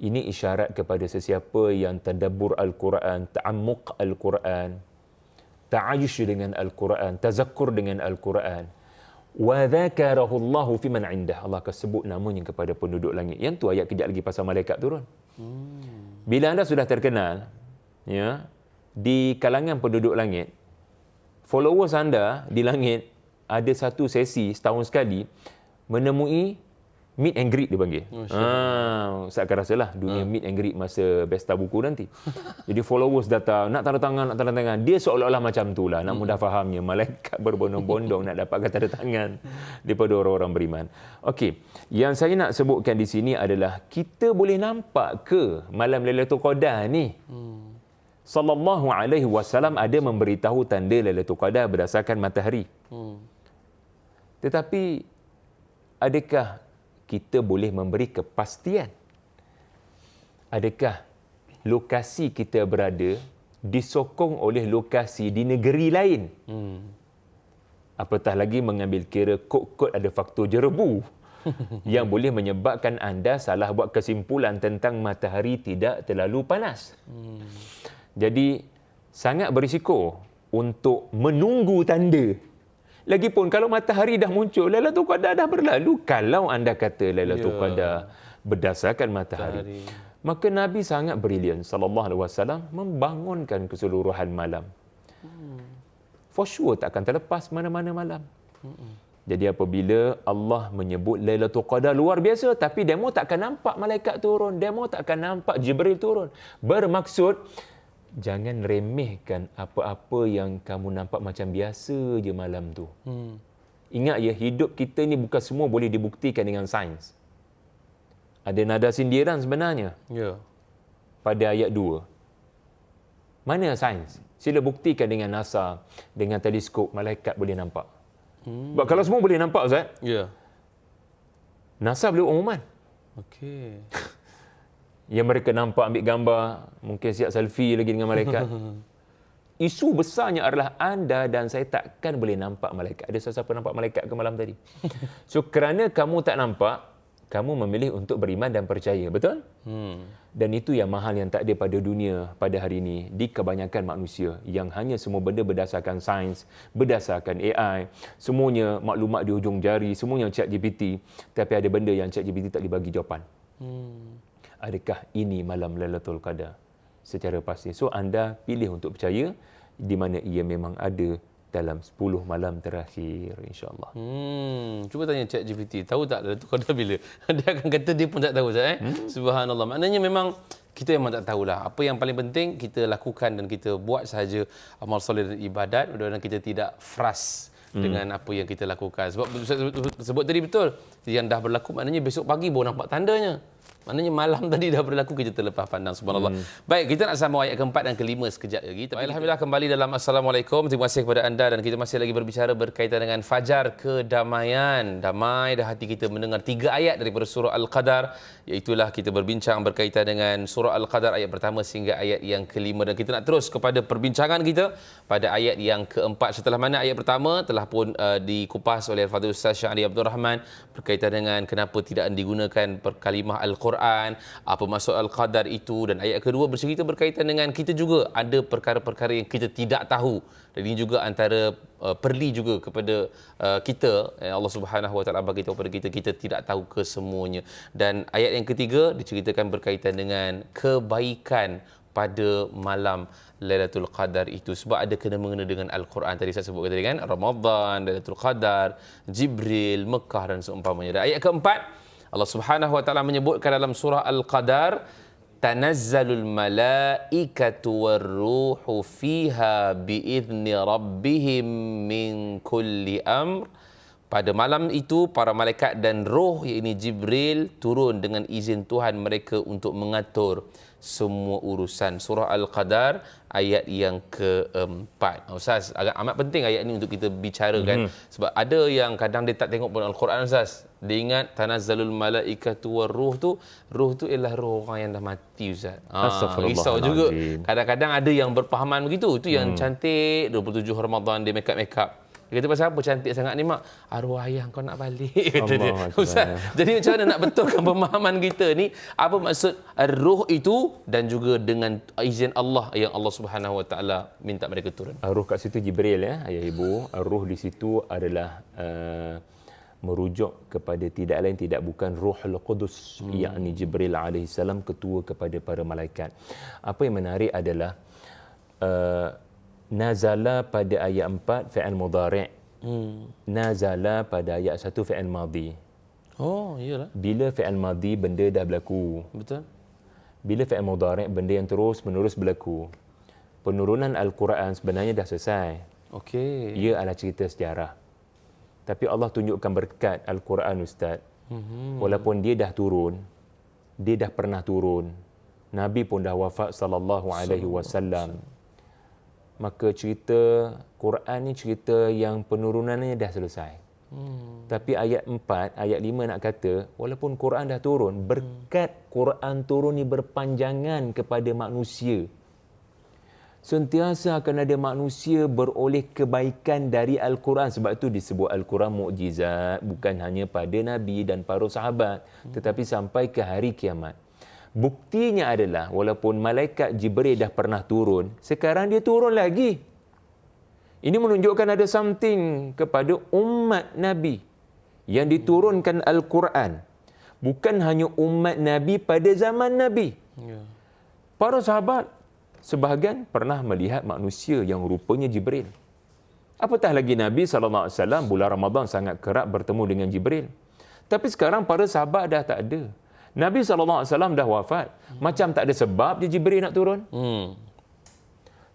Ini isyarat kepada sesiapa yang tadabbur Al-Quran, ta'ammuq Al-Quran, ta'ayush dengan Al-Quran, tazakkur dengan Al-Quran. Wa dzakarahu Allahu fi man 'indah. Allah akan sebut namanya kepada penduduk langit. Yang tu ayat kejap lagi pasal malaikat turun. Bila anda sudah terkenal, ya, di kalangan penduduk langit, followers anda di langit ada satu sesi setahun sekali menemui meet and greet dia panggil. Ustaz akan rasalah dunia meet and greet masa pesta buku nanti. Jadi followers datang, nak tanda tangan. Dia seolah-olah macam tu lah. Nak mudah fahamnya, malaikat berbondong-bondong nak dapatkan tanda tangan daripada orang-orang beriman. Okey, yang saya nak sebutkan di sini adalah kita boleh nampak ke malam Lailatul Qadar ni? Sallallahu alaihi wasallam ada memberitahu tanda Lailatul Qadar berdasarkan matahari. Tetapi adakah kita boleh memberi kepastian? Adakah lokasi kita berada disokong oleh lokasi di negeri lain. Apatah lagi mengambil kira kod-kod ada faktor jerebu yang boleh menyebabkan anda salah buat kesimpulan tentang matahari tidak terlalu panas. Jadi sangat berisiko untuk menunggu tanda. Lagipun kalau matahari dah muncul, Lailatul Qadar dah berlalu. Kalau anda kata Lailatul Qadar berdasarkan matahari, maka Nabi sangat brilian sallallahu alaihi wasallam membangunkan keseluruhan malam. For sure tak akan terlepas mana-mana malam. Jadi apabila Allah menyebut Lailatul Qadar luar biasa, tapi demo tak akan nampak malaikat turun, demo tak akan nampak Jibril turun. Bermaksud jangan remehkan apa-apa yang kamu nampak macam biasa je malam tu. Ingat ya, hidup kita ni bukan semua boleh dibuktikan dengan sains. Ada nada sindiran sebenarnya. Pada ayat 2. Mana sains? Sila buktikan dengan NASA, dengan teleskop, malaikat boleh nampak. Sebab kalau semua boleh nampak, Ustaz, NASA boleh umuman. Okey. Yang mereka nampak ambil gambar, mungkin siap selfie lagi dengan malaikat. Isu besarnya adalah anda dan saya takkan boleh nampak malaikat. Ada siapa nampak malaikat ke malam tadi? So kerana kamu tak nampak, kamu memilih untuk beriman dan percaya, betul? Dan itu yang mahal yang tak ada pada dunia pada hari ini di kebanyakan manusia, yang hanya semua benda berdasarkan sains, berdasarkan AI, semuanya maklumat di hujung jari, semuanya ChatGPT, tapi ada benda yang ChatGPT tak boleh bagi jawapan. Adakah ini malam Lailatul Qadar? Secara pasti. So anda pilih untuk percaya di mana ia memang ada dalam 10 malam terakhir, insya-Allah. Cuba tanya ChatGPT, tahu tak Lailatul Qadar bila? Dia akan kata dia pun tak tahu, Subhanallah. Maknanya memang kita memang tak tahulah. Apa yang paling penting kita lakukan dan kita buat sahaja amal soleh dan ibadat, mudah-mudahan kita tidak frust dengan apa yang kita lakukan. Sebab sebut tadi betul, yang dah berlaku maknanya besok pagi baru nampak tandanya. Maknanya malam tadi dah berlaku, kita terlepas pandang. Subhanallah. Baik, kita nak sambung ayat keempat dan kelima sekejap lagi. Tapi alhamdulillah kembali dalam Assalamualaikum. Terima kasih kepada anda dan kita masih lagi berbicara berkaitan dengan fajar kedamaian. Damai dah hati kita mendengar 3 ayat daripada surah Al-Qadar. Iaitulah kita berbincang berkaitan dengan surah Al-Qadar ayat pertama sehingga ayat yang kelima. Dan kita nak terus kepada perbincangan kita pada ayat yang keempat. Setelah mana ayat pertama telah pun dikupas oleh Al-Fadhil Ustaz Syahri Abdul Rahman berkaitan dengan kenapa tidak digunakan kalimah Al-Quran, apa maksud Al-Qadar itu, dan ayat kedua bercerita berkaitan dengan kita juga ada perkara-perkara yang kita tidak tahu, dan ini juga antara perli juga kepada kita. Allah Subhanahu Wa Taala bagi tahu kepada kita, kita tidak tahu kesemuanya. Dan ayat yang ketiga diceritakan berkaitan dengan kebaikan pada malam Lailatul Qadar itu, sebab ada kena-mengena dengan Al-Quran. Tadi saya sebut tadi kan, Ramadan, Lailatul Qadar, Jibril, Mekah dan seumpamanya. Dan ayat keempat Allah Subhanahu Wa Taala menyebutkan dalam surah Al-Qadar, tanazzalul malaikatu warruhu fiha biizni rabbihim min kulli amr. Pada malam itu para malaikat dan roh, yakni Jibril, turun dengan izin Tuhan mereka untuk mengatur semua urusan. Surah Al-Qadar ayat yang keempat. Ustaz, agak amat penting ayat ini untuk kita bicarakan. Sebab ada yang kadang dia tak tengok pun Al-Quran, Ustaz. Dia ingat tanazzalul malaikatu warruh tu, ruh tu ialah roh orang yang dah mati, Ustaz. Risau juga. Kadang-kadang ada yang berpahaman begitu. Itu yang cantik 27 Ramadan dia make-up. Dia kata, pasal apa cantik sangat ni, Mak? Arwah ayah kau nak balik, kata dia. Ustaz, jadi macam mana nak betulkan pemahaman kita ni? Apa maksud roh itu dan juga dengan izin Allah yang Allah Subhanahu Wa Taala minta mereka turun? Roh kat situ Jibril, ya, ayah ibu. Roh di situ adalah merujuk kepada tidak lain tidak bukan Ruhul Qudus, yakni Jibril alaihissalam, ketua kepada para malaikat. Apa yang menarik adalah nazala pada ayat 4 fi'il mudhari'. Nazala pada ayat 1 fi'il madhi. Oh, iyalah. Bila fi'il madhi benda dah berlaku. Betul. Bila fi'il mudhari' benda yang terus menerus berlaku. Penurunan Al-Quran sebenarnya dah selesai. Okey. Ia adalah cerita sejarah. Tapi Allah tunjukkan berkat Al-Quran, Ustaz. Walaupun dia dah turun, dia dah pernah turun. Nabi pun dah wafat sallallahu alaihi wasallam. Maka cerita Quran ni cerita yang penurunannya dah selesai. Tapi ayat 4, ayat 5 nak kata, walaupun Quran dah turun, berkat Quran turun ni berpanjangan kepada manusia. Sentiasa akan ada manusia beroleh kebaikan dari Al-Quran. Sebab itu disebut Al-Quran mukjizat, bukan hanya pada Nabi dan para sahabat, tetapi sampai ke hari kiamat. Buktinya adalah walaupun malaikat Jibril dah pernah turun, sekarang dia turun lagi. Ini menunjukkan ada something kepada umat Nabi yang diturunkan Al-Quran. Bukan hanya umat Nabi pada zaman Nabi. Para sahabat sebahagian pernah melihat manusia yang rupanya Jibril. Apatah lagi Nabi SAW bulan Ramadan sangat kerap bertemu dengan Jibril. Tapi sekarang para sahabat dah tak ada. Nabi SAW dah wafat. Macam tak ada sebab je Jibril nak turun.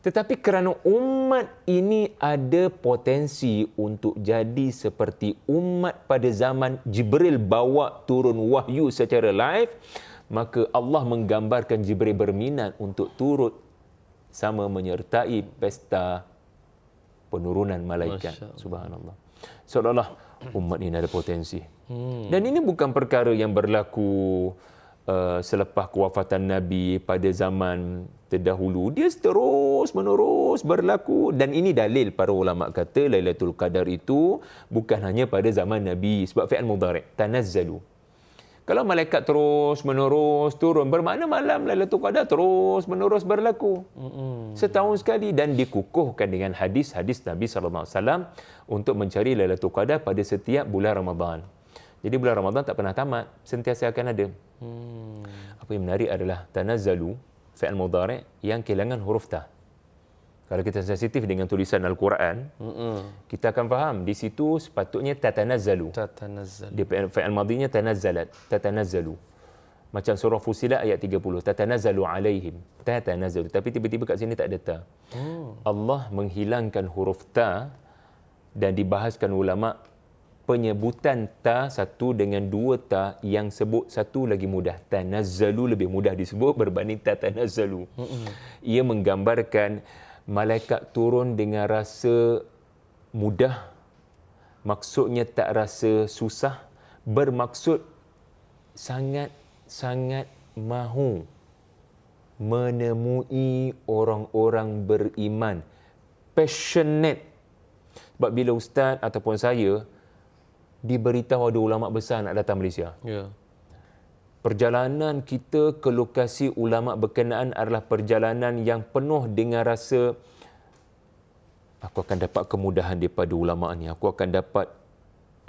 Tetapi kerana umat ini ada potensi untuk jadi seperti umat pada zaman Jibril bawa turun wahyu secara live, maka Allah menggambarkan Jibril berminat untuk turut sama menyertai pesta penurunan malaikat. Subhanallah. Seolah-olah umat ini ada potensi. Dan ini bukan perkara yang berlaku selepas kewafatan Nabi pada zaman terdahulu. Dia terus menerus berlaku. Dan ini dalil para ulama kata Lailatul Qadar itu bukan hanya pada zaman Nabi. Sebab fi'al mudhari' tanazzalu. Kalau malaikat terus menerus turun, bermakna malam Lailatul Qadar terus menerus berlaku. Setahun sekali, dan dikukuhkan dengan hadis-hadis Nabi SAW untuk mencari Lailatul Qadar pada setiap bulan Ramadan. Jadi bulan Ramadan tak pernah tamat, sentiasa akan ada. Apa yang menarik adalah tanazzalu, fi'al mudhari' yang kehilangan huruf ta. Kalau kita sensitif dengan tulisan Al-Quran, kita akan faham di situ sepatutnya tatanazzalu. Dia fi'al madhinya tanazzalat, tatanazzalu. Macam surah Fussilat ayat 30, tatanazzalu alaihim, tatanazzalu. Tapi tiba-tiba kat sini tak ada ta. Allah menghilangkan huruf ta dan dibahaskan ulama penyebutan ta satu dengan dua ta yang sebut satu lagi mudah. Tanazzalu lebih mudah disebut berbanding tatanazzalu. Ia menggambarkan malaikat turun dengan rasa mudah, maksudnya tak rasa susah, bermaksud sangat-sangat mahu menemui orang-orang beriman, passionate. Sebab bila ustaz ataupun saya diberitahu ada ulama besar nak datang Malaysia, perjalanan kita ke lokasi ulama berkenaan adalah perjalanan yang penuh dengan rasa aku akan dapat kemudahan daripada ulama ni, aku akan dapat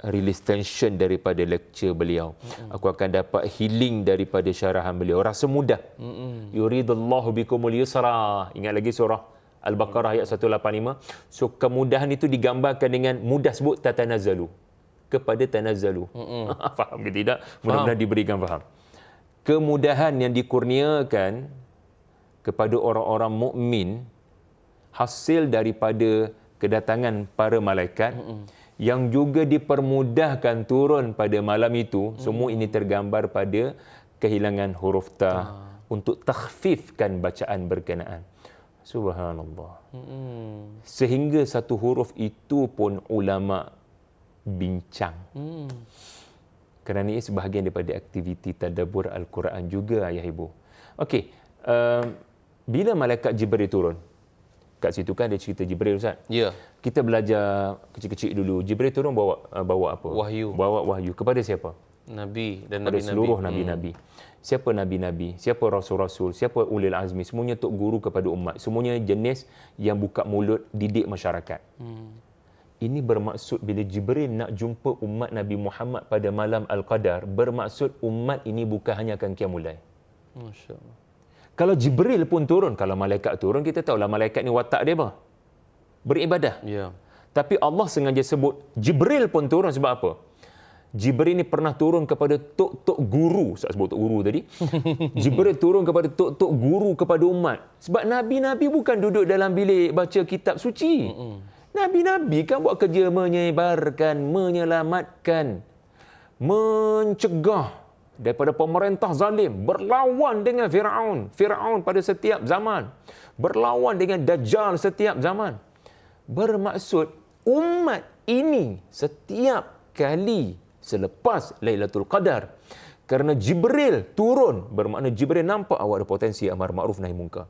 release tension daripada lecture beliau, aku akan dapat healing daripada syarahan beliau, rasa mudah. Yuridullahu bikumul yusra. Ingat lagi surah Al-Baqarah ayat 185. So kemudahan itu digambarkan dengan mudah, sebut tatanazzalu, kepada tanazzalu. Faham ke tidak? Mudah-mudahan diberikan faham. Kemudahan yang dikurniakan kepada orang-orang mukmin hasil daripada kedatangan para malaikat yang juga dipermudahkan turun pada malam itu. Semua ini tergambar pada kehilangan huruf ta untuk takhfifkan bacaan berkenaan. Subhanallah. Sehingga satu huruf itu pun ulama bincang. Kerana ia sebahagian daripada aktiviti tadabbur Al-Quran juga, ayah ibu. Okey, bila malaikat Jibril turun, kat situ kan ada cerita Jibril, Ustaz? Ya. Kita belajar kecil-kecil dulu. Jibril turun bawa apa? Wahyu. Bawa wahyu. Kepada siapa? Nabi dan Kepada Nabi-Nabi. seluruh Nabi-Nabi. Siapa Nabi-Nabi? Siapa Rasul-Rasul? Siapa Ulil Azmi? Semuanya tok guru kepada umat. Semuanya jenis yang buka mulut didik masyarakat. Ini bermaksud bila Jibril nak jumpa umat Nabi Muhammad pada malam Al-Qadar, bermaksud umat ini bukan hanya akan qiyamul lail. Masya Allah. Kalau Jibril pun turun, kalau malaikat turun, kita tahulah malaikat ni watak dia apa? Beribadah. Ya. Tapi Allah sengaja sebut Jibril pun turun sebab apa? Jibril ni pernah turun kepada tok-tok guru. Saya sebut tok guru tadi. Jibril turun kepada tok-tok guru kepada umat. Sebab Nabi-Nabi bukan duduk dalam bilik baca kitab suci. Nabi-Nabi kan buat kerja menyebarkan, menyelamatkan, mencegah daripada pemerintah zalim, berlawan dengan Firaun pada setiap zaman, berlawan dengan Dajjal setiap zaman. Bermaksud umat ini setiap kali selepas Lailatul Qadar, Kerana Jibril turun, bermakna Jibril nampak awak ada potensi amar ma'ruf nahi munkar.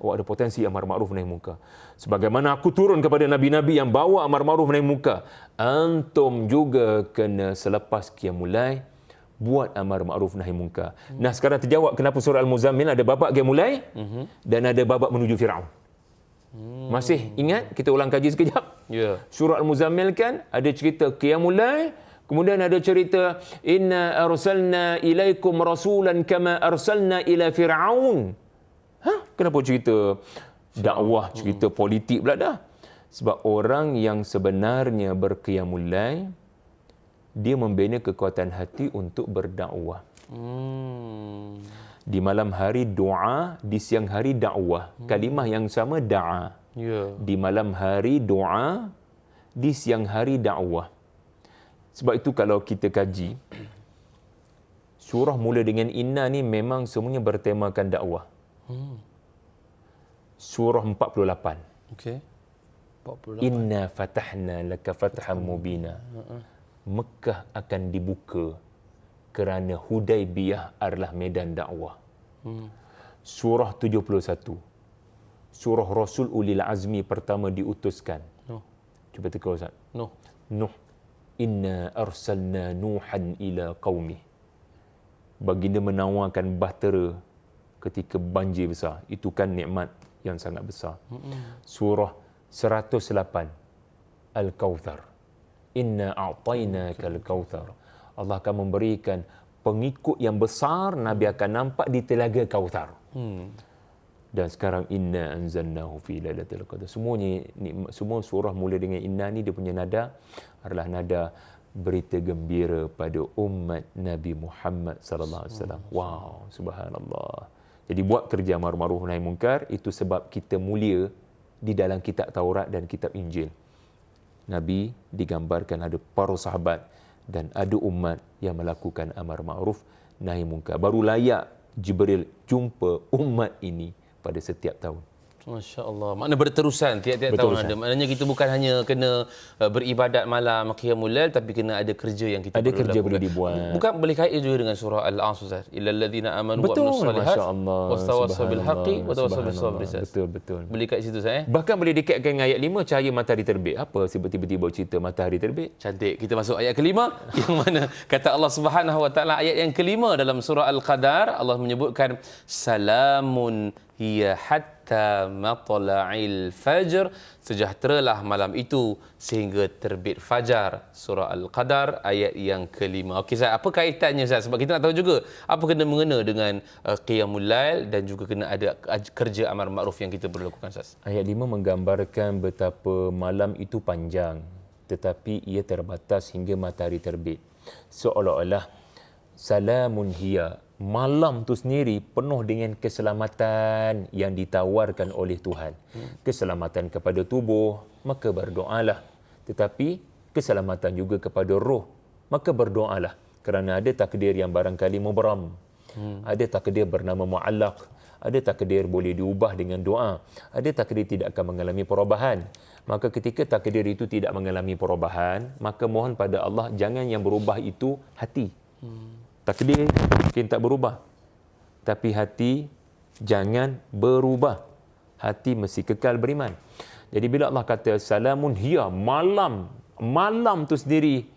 Awak ada potensi amar ma'ruf nahi munkar. Sebagaimana aku turun kepada nabi-nabi yang bawa amar ma'ruf nahi munkar, antum juga kena selepas qiyamul lail buat amar ma'ruf nahi munkar. Nah, sekarang terjawab kenapa surah Al-Muzammil ada babak qiyamul lail dan ada babak menuju Firaun. Masih ingat? Kita ulang kaji sekejap. Ya. Surah Al-Muzammil kan ada cerita qiyamul lail, kemudian ada cerita inna arsalna ilaikum rasulan kama arsalna ila fir'aun. Kenapa cerita dakwah, cerita politik pula dah? Sebab orang yang sebenarnya berqiyamul lail, dia membina kekuatan hati untuk berdakwah. Di malam hari doa, di siang hari dakwah. Kalimah yang sama da'a. Ya. Di malam hari doa, di siang hari dakwah. Sebab itu kalau kita kaji, surah mula dengan inna ni memang semuanya bertemakan dakwah. Surah 48. Okey. 48. Inna fatahna laka fathan mubina. Mekah akan dibuka kerana Hudaibiyah adalah medan dakwah. Surah 71. Surah Rasul Ulil Azmi pertama diutuskan. No. Cuba teka Ustaz. No. Nuh. Inna arsalna Nuhan ila qaumih. Baginda menawarkan bahtera ketika banjir besar. Itu kan nikmat yang sangat besar. Surah 108 Al-Kautsar. Inna a'tainaka al-kautsar. Allah akan memberikan pengikut yang besar, Nabi akan nampak di telaga Kautsar. Dan sekarang inna anzalnahu fi lailatul qadar. Semuanya semua surah mula dengan inna ni dia punya nada adalah nada berita gembira pada umat Nabi Muhammad sallallahu alaihi wasallam. Wow, subhanallah. Jadi buat kerja amar ma'ruf nahi munkar itu sebab kita mulia di dalam kitab Taurat dan kitab Injil. Nabi digambarkan ada para sahabat dan ada umat yang melakukan amar ma'ruf nahi munkar. Baru layak Jibril jumpa umat ini pada setiap tahun. Masya Allah. Makna berterusan tiap-tiap tahun ada. Maknanya kita bukan hanya kena beribadat malam qiyamul lail, tapi kena ada kerja yang kita ada perlu kerja lakukan. boleh dibuat. Bukan boleh kait juga dengan surah Al-Asr Ustaz. Illal ladzina amanu wa amilus solihat wastawassaw bil haqqi wa tawassaw bis sabr. Betul. Boleh kat situ Ustaz Bahkan boleh dikaitkan dengan ayat 5 cahaya matahari terbit. Apa sebab tiba-tiba cerita matahari terbit? Cantik. Kita masuk ayat kelima yang mana kata Allah Subhanahu wa taala ayat yang kelima dalam surah Al-Qadar, Allah menyebutkan salamun hiya hatta matla'il fajr, sejahteralah malam itu sehingga terbit fajar. Surah Al-Qadar ayat yang kelima. Okey Ustaz, apa kaitannya Ustaz? Sebab kita nak tahu juga apa kena mengena dengan qiyamul lail dan juga kena ada kerja amar makruf yang kita perlu lakukan Ustaz. Ayat 5 menggambarkan betapa malam itu panjang tetapi ia terbatas hingga matahari terbit. Seolah-olah salamun hiya, malam tu sendiri penuh dengan keselamatan yang ditawarkan oleh Tuhan. Keselamatan kepada tubuh, maka berdoalah. Tetapi keselamatan juga kepada roh, maka berdoalah. Kerana ada takdir yang barangkali mubram. Ada takdir bernama mu'allaq. Ada takdir boleh diubah dengan doa. Ada takdir tidak akan mengalami perubahan. Maka ketika takdir itu tidak mengalami perubahan, maka mohon pada Allah jangan yang berubah itu hati. Takdir mungkin tak berubah, tapi hati jangan berubah. Hati mesti kekal beriman. Jadi bila Allah kata salamun hiya, malam tu sendiri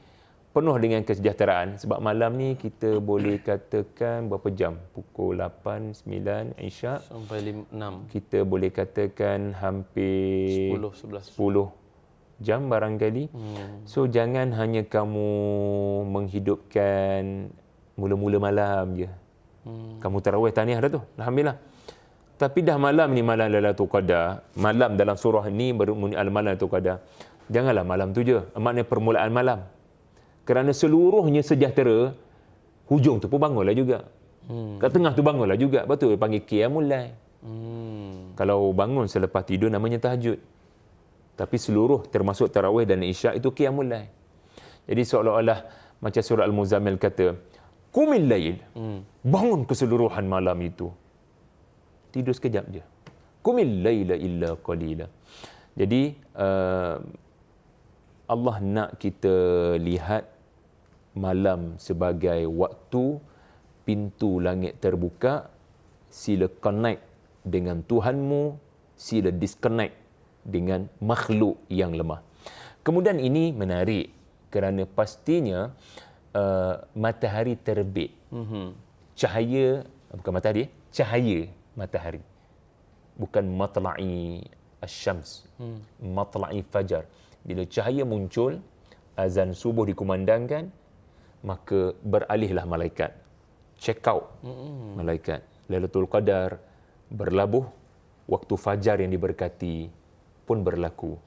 penuh dengan kesejahteraan. Sebab malam ni kita boleh katakan berapa jam? Pukul 8, 9, Isyak Sampai 6. Kita boleh katakan hampir 10, 11. 10 jam barangkali. So jangan hanya kamu menghidupkan mula-mula malam je. Kamu tarawih tahniah dah tu. Alhamdulillah. Tapi dah malam ni malam Lailatul Qadar. Malam dalam surah ni bermula al-malam Lailatul Qadar. Janganlah malam tu je. Maknanya permulaan malam. Kerana seluruhnya sejahtera, hujung tu pun bangunlah juga. Kat tengah tu bangunlah juga. Betul panggil qiyamul lail. Kalau bangun selepas tidur namanya tahajud. Tapi seluruh termasuk tarawih dan isyak itu qiyamul lail. Jadi seolah-olah macam surah Al-Muzammil kata, qumil lail. Bangun keseluruhan malam itu. Tidur sekejap je. Qumil laila illa qalila. Jadi Allah nak kita lihat malam sebagai waktu pintu langit terbuka, sila connect dengan Tuhanmu, sila disconnect dengan makhluk yang lemah. Kemudian ini menarik kerana pastinya matahari terbit. Cahaya, bukan matahari, cahaya matahari. Bukan matla'i asyams, matla'i fajar. Bila cahaya muncul, azan subuh dikumandangkan, maka beralihlah malaikat. Check out malaikat. Lailatul Qadar berlabuh, waktu fajar yang diberkati pun berlaku.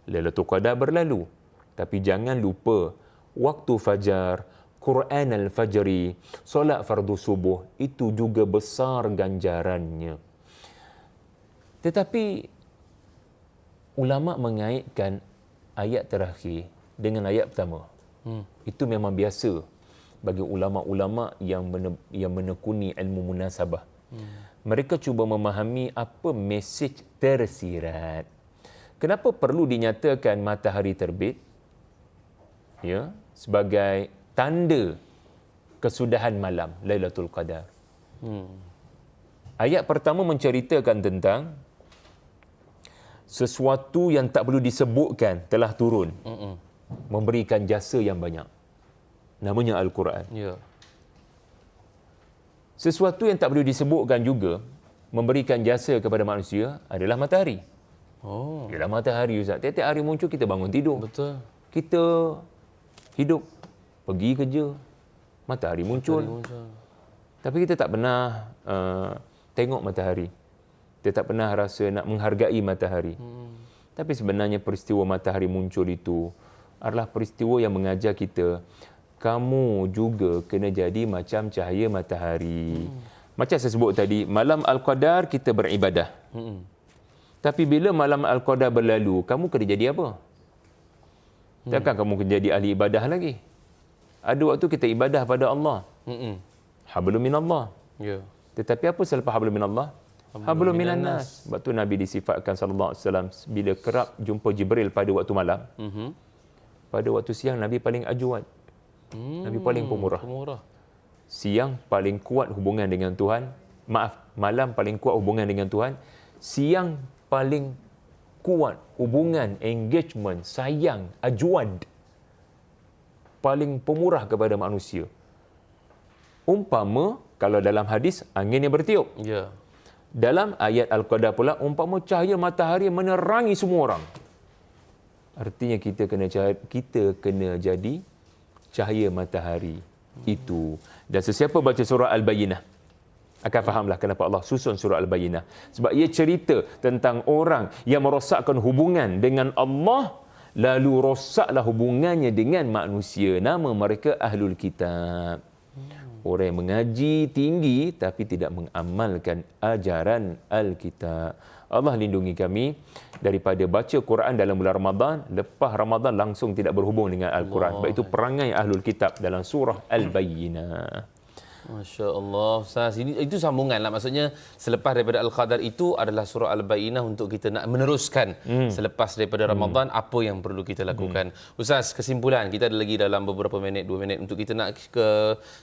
Lailatul Qadar berlalu. Tapi jangan lupa, waktu fajar, Quran al-Fajri, solat fardu subuh, itu juga besar ganjarannya. Tetapi ulama mengaitkan ayat terakhir dengan ayat pertama. Itu memang biasa bagi ulama-ulama yang menekuni ilmu munasabah. Mereka cuba memahami apa mesej tersirat. Kenapa perlu dinyatakan matahari terbit? Ya, sebagai tanda kesudahan malam Lailatul Qadar. Ayat pertama menceritakan tentang sesuatu yang tak perlu disebutkan telah turun, memberikan jasa yang banyak. Namanya Al-Quran. Ya. Sesuatu yang tak perlu disebutkan juga memberikan jasa kepada manusia adalah matahari. Ialah matahari, Ustaz. Tiap-tiap hari muncul, kita bangun tidur. Betul. Kita hidup, pergi kerja, matahari muncul. Tapi kita tak pernah tengok matahari. Kita tak pernah rasa nak menghargai matahari. Tapi sebenarnya peristiwa matahari muncul itu adalah peristiwa yang mengajar kita, kamu juga kena jadi macam cahaya matahari. Macam saya sebut tadi, malam Al-Qadar kita beribadah. Tapi bila malam Al-Qadar berlalu, kamu kena jadi apa? Takkan kamu kena jadi ahli ibadah lagi? Ada waktu kita ibadah pada Allah. Hablum minallah. Ya. Tetapi apa selepas hablum minallah? Hablum minan nas. Sebab tu Nabi disifatkan sallallahu alaihi wasallam bila kerap jumpa Jibril pada waktu malam. Pada waktu siang Nabi paling ajwad. Nabi paling pemurah. Siang paling kuat hubungan dengan Tuhan. Malam paling kuat hubungan dengan Tuhan. Siang paling kuat hubungan, engagement, sayang, ajwad. Paling pemurah kepada manusia. Umpama kalau dalam hadis angin yang bertiup. Ya. Dalam ayat Al-Qadar pula, umpama cahaya matahari menerangi semua orang. Artinya kita kena jadi cahaya matahari itu. Dan sesiapa baca surah Al-Bayyinah akan fahamlah kenapa Allah susun surah Al-Bayyinah. Sebab ia cerita tentang orang yang merosakkan hubungan dengan Allah, lalu rosaklah hubungannya dengan manusia. Nama mereka Ahlul Kitab. Orang yang mengaji tinggi tapi tidak mengamalkan ajaran Alkitab. Allah lindungi kami daripada baca Quran dalam bulan Ramadan, lepas Ramadan langsung tidak berhubung dengan Al-Quran. Sebab itu perangai Ahlul Kitab dalam surah Al-Bayyinah. Masya Allah, Ustaz. Itu sambungan lah. Maksudnya selepas daripada Al-Qadar itu adalah surah Al-Bayyinah untuk kita nak meneruskan selepas daripada Ramadan apa yang perlu kita lakukan. Ustaz, kesimpulan. Kita ada lagi dalam beberapa minit, 2 minit untuk kita nak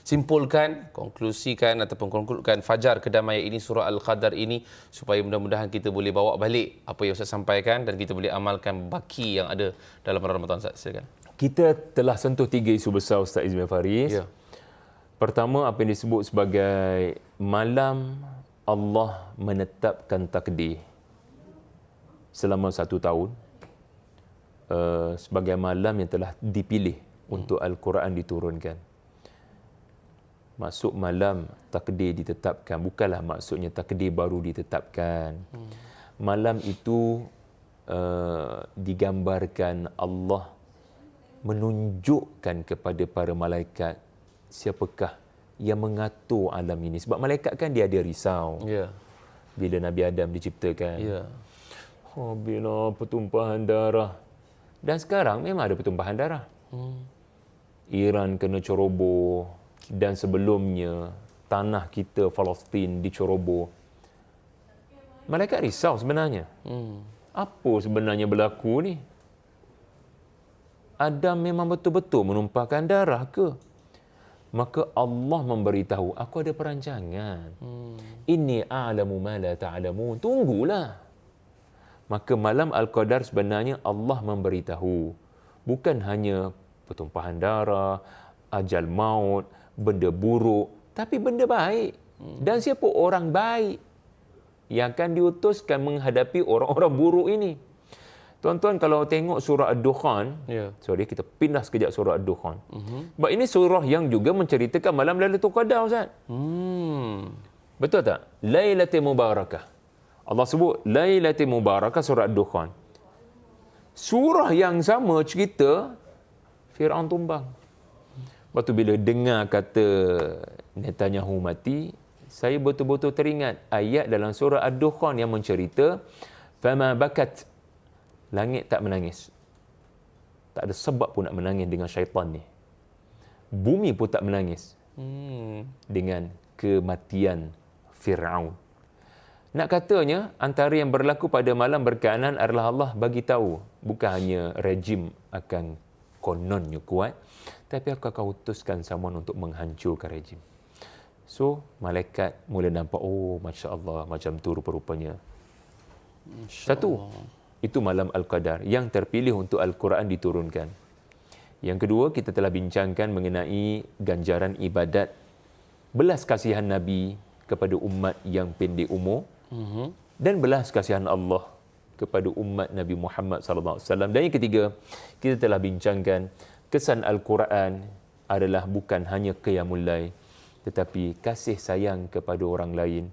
simpulkan, konklusikan ataupun konkludkan Fajar Kedamaian ini, surah Al-Qadar ini, supaya mudah-mudahan kita boleh bawa balik apa yang Ustaz sampaikan dan kita boleh amalkan baki yang ada dalam Ramadan. Ustaz, silakan. Kita telah sentuh 3 isu besar, Ustaz Izmir Faris. Ya. Pertama, apa yang disebut sebagai malam Allah menetapkan takdir selama 1 tahun, sebagai malam yang telah dipilih untuk Al-Quran diturunkan. Maksud malam takdir ditetapkan, bukanlah maksudnya takdir baru ditetapkan. Malam itu digambarkan Allah menunjukkan kepada para malaikat siapakah yang mengatur alam ini. Sebab malaikat kan dia ada risau. Ya. Bila Nabi Adam diciptakan. Ya. Bila pertumpahan darah. Dan sekarang memang ada pertumpahan darah. Iran kena ceroboh. Dan sebelumnya tanah kita Palestin diceroboh. Malaikat risau sebenarnya. Apa sebenarnya berlaku ni? Adam memang betul-betul menumpahkan darah ke? maka Allah memberitahu, aku ada perancangan. Inni a'lamu ma la ta'lamun. Tunggulah. Maka malam Al-Qadar sebenarnya Allah memberitahu. Bukan hanya pertumpahan darah, ajal maut, benda buruk, tapi benda baik. Dan siapa orang baik yang akan diutuskan menghadapi orang-orang buruk ini? Tuan-tuan kalau tengok surah Ad-Dukhan, sorry kita pindah sekejap surah Ad-Dukhan. Sebab ini surah yang juga menceritakan malam Lailatul Qadar, Ustaz. Betul tak? Lailatul Mubarakah. Allah sebut Lailatul Mubarakah surah Ad-Dukhan. Surah yang sama cerita Fir'aun tumbang. Lepas tu bila dengar kata Netanyahu mati, saya betul-betul teringat ayat dalam surah Ad-Dukhan yang mencerita fama bakat, langit tak menangis. Tak ada sebab pun nak menangis dengan syaitan ni. Bumi pun tak menangis dengan kematian Fir'aun. Nak katanya, antara yang berlaku pada malam berkaitan adalah Allah bagi tahu, bukan hanya rejim akan kononnya kuat, tapi aku akan utuskan someone untuk menghancurkan rejim. So, malaikat mula nampak, oh, Masya Allah, macam tu rupa-rupanya. Satu, itu malam Al-Qadar yang terpilih untuk Al-Quran diturunkan. Yang kedua, kita telah bincangkan mengenai ganjaran ibadat belas kasihan Nabi kepada umat yang pendek umur dan belas kasihan Allah kepada umat Nabi Muhammad sallallahu alaihi wasallam. Dan yang ketiga, kita telah bincangkan kesan Al-Quran adalah bukan hanya qiyamul lail, tetapi kasih sayang kepada orang lain,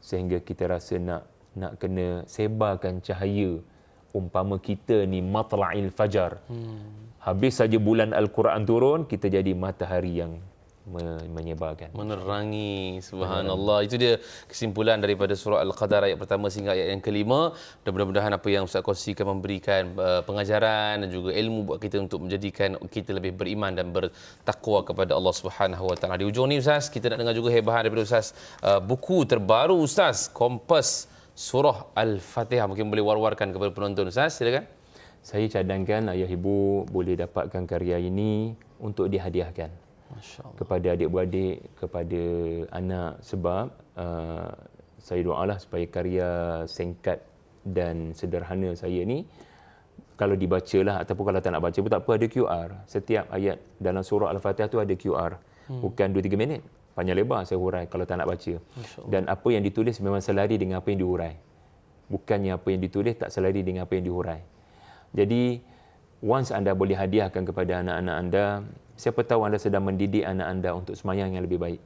sehingga kita rasa nak kena sebarkan cahaya. Umpama kita ni matla'il fajar. Habis saja bulan Al-Quran turun, kita jadi matahari yang menyebarkan. Menerangi, subhanallah. Itu dia kesimpulan daripada surah Al-Qadar ayat pertama sehingga ayat yang kelima. Dan mudah-mudahan apa yang Ustaz kongsikan memberikan pengajaran dan juga ilmu buat kita untuk menjadikan kita lebih beriman dan bertakwa kepada Allah Subhanahu Wa Taala. Di ujung ni Ustaz, kita nak dengar juga hebahan daripada Ustaz, buku terbaru Ustaz, Kompas Surah Al-Fatihah. Mungkin boleh war-warkan kepada penonton Ustaz, silakan. Saya cadangkan ayah ibu boleh dapatkan karya ini untuk dihadiahkan kepada adik-beradik, kepada anak, sebab saya doalah supaya karya singkat dan sederhana saya ni, kalau dibacalah ataupun kalau tak nak baca pun tak apa, ada QR. Setiap ayat dalam surah Al-Fatihah tu ada QR. Bukan 2-3 minit. Panjang lebar saya hurai kalau tak nak baca. Dan apa yang ditulis memang selari dengan apa yang dihurai. Bukannya apa yang ditulis tak selari dengan apa yang dihurai. Jadi, once anda boleh hadiahkan kepada anak-anak anda, siapa tahu anda sedang mendidik anak anda untuk semayang yang lebih baik.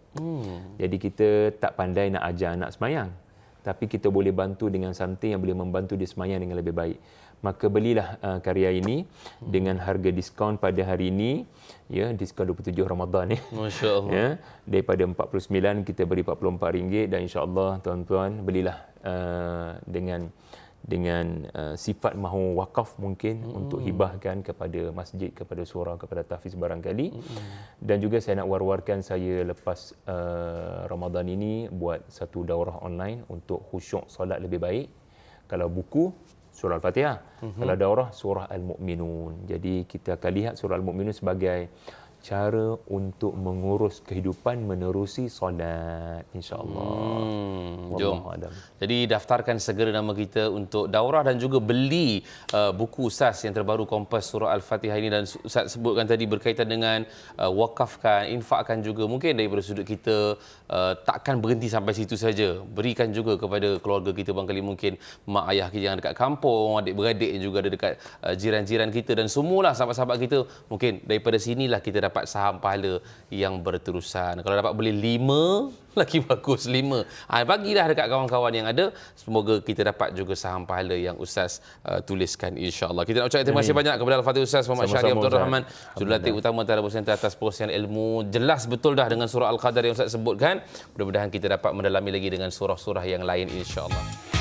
Jadi kita tak pandai nak ajar anak semayang, tapi kita boleh bantu dengan something yang boleh membantu dia semayang dengan lebih baik. Maka belilah karya ini dengan harga diskaun pada hari ini, ya, diskaun 27 Ramadan ni. Masya-Allah. Ya, daripada 49 kita beri RM44 dan insya-Allah tuan-tuan belilah dengan sifat mahu wakaf mungkin untuk hibahkan kepada masjid, kepada surau, kepada tahfiz barangkali. Dan juga saya nak war-warkan, saya lepas Ramadan ini buat satu daurah online untuk khusyuk solat lebih baik. Kalau buku surah Al-Fatihah, kalau daurah surah Al-Mu'minun. Jadi kita akan lihat surah Al-Mu'minun sebagai cara untuk mengurus kehidupan menerusi solat, insya-Allah. Jom. Jadi daftarkan segera nama kita untuk daurah dan juga beli buku Ustaz yang terbaru, Kompas Surah Al-Fatihah ini. Dan Ustaz sebutkan tadi berkaitan dengan wakafkan, infakkan juga. Mungkin daripada sudut kita takkan berhenti sampai situ saja. Berikan juga kepada keluarga kita, barangkali mungkin mak ayah kita yang dekat kampung, adik-beradik yang juga ada dekat jiran-jiran kita dan semualah sahabat-sahabat kita. Mungkin daripada sinilah kita dapat saham pahala yang berterusan. Kalau dapat beli 5, lagi bagus 5. Bagilah dekat kawan-kawan yang ada. Semoga kita dapat juga saham pahala yang Ustaz tuliskan, insya-Allah. Kita nak ucapkan terima kasih banyak kepada Al-Fatihah Ustaz Muhammad Syahri Abdul Rahman, Jurulatih Utama Tadabur Center, atas perkongsian ilmu jelas betul dah dengan surah Al-Qadar yang Ustaz sebutkan. Mudah-mudahan kita dapat mendalami lagi dengan surah-surah yang lain, insya-Allah.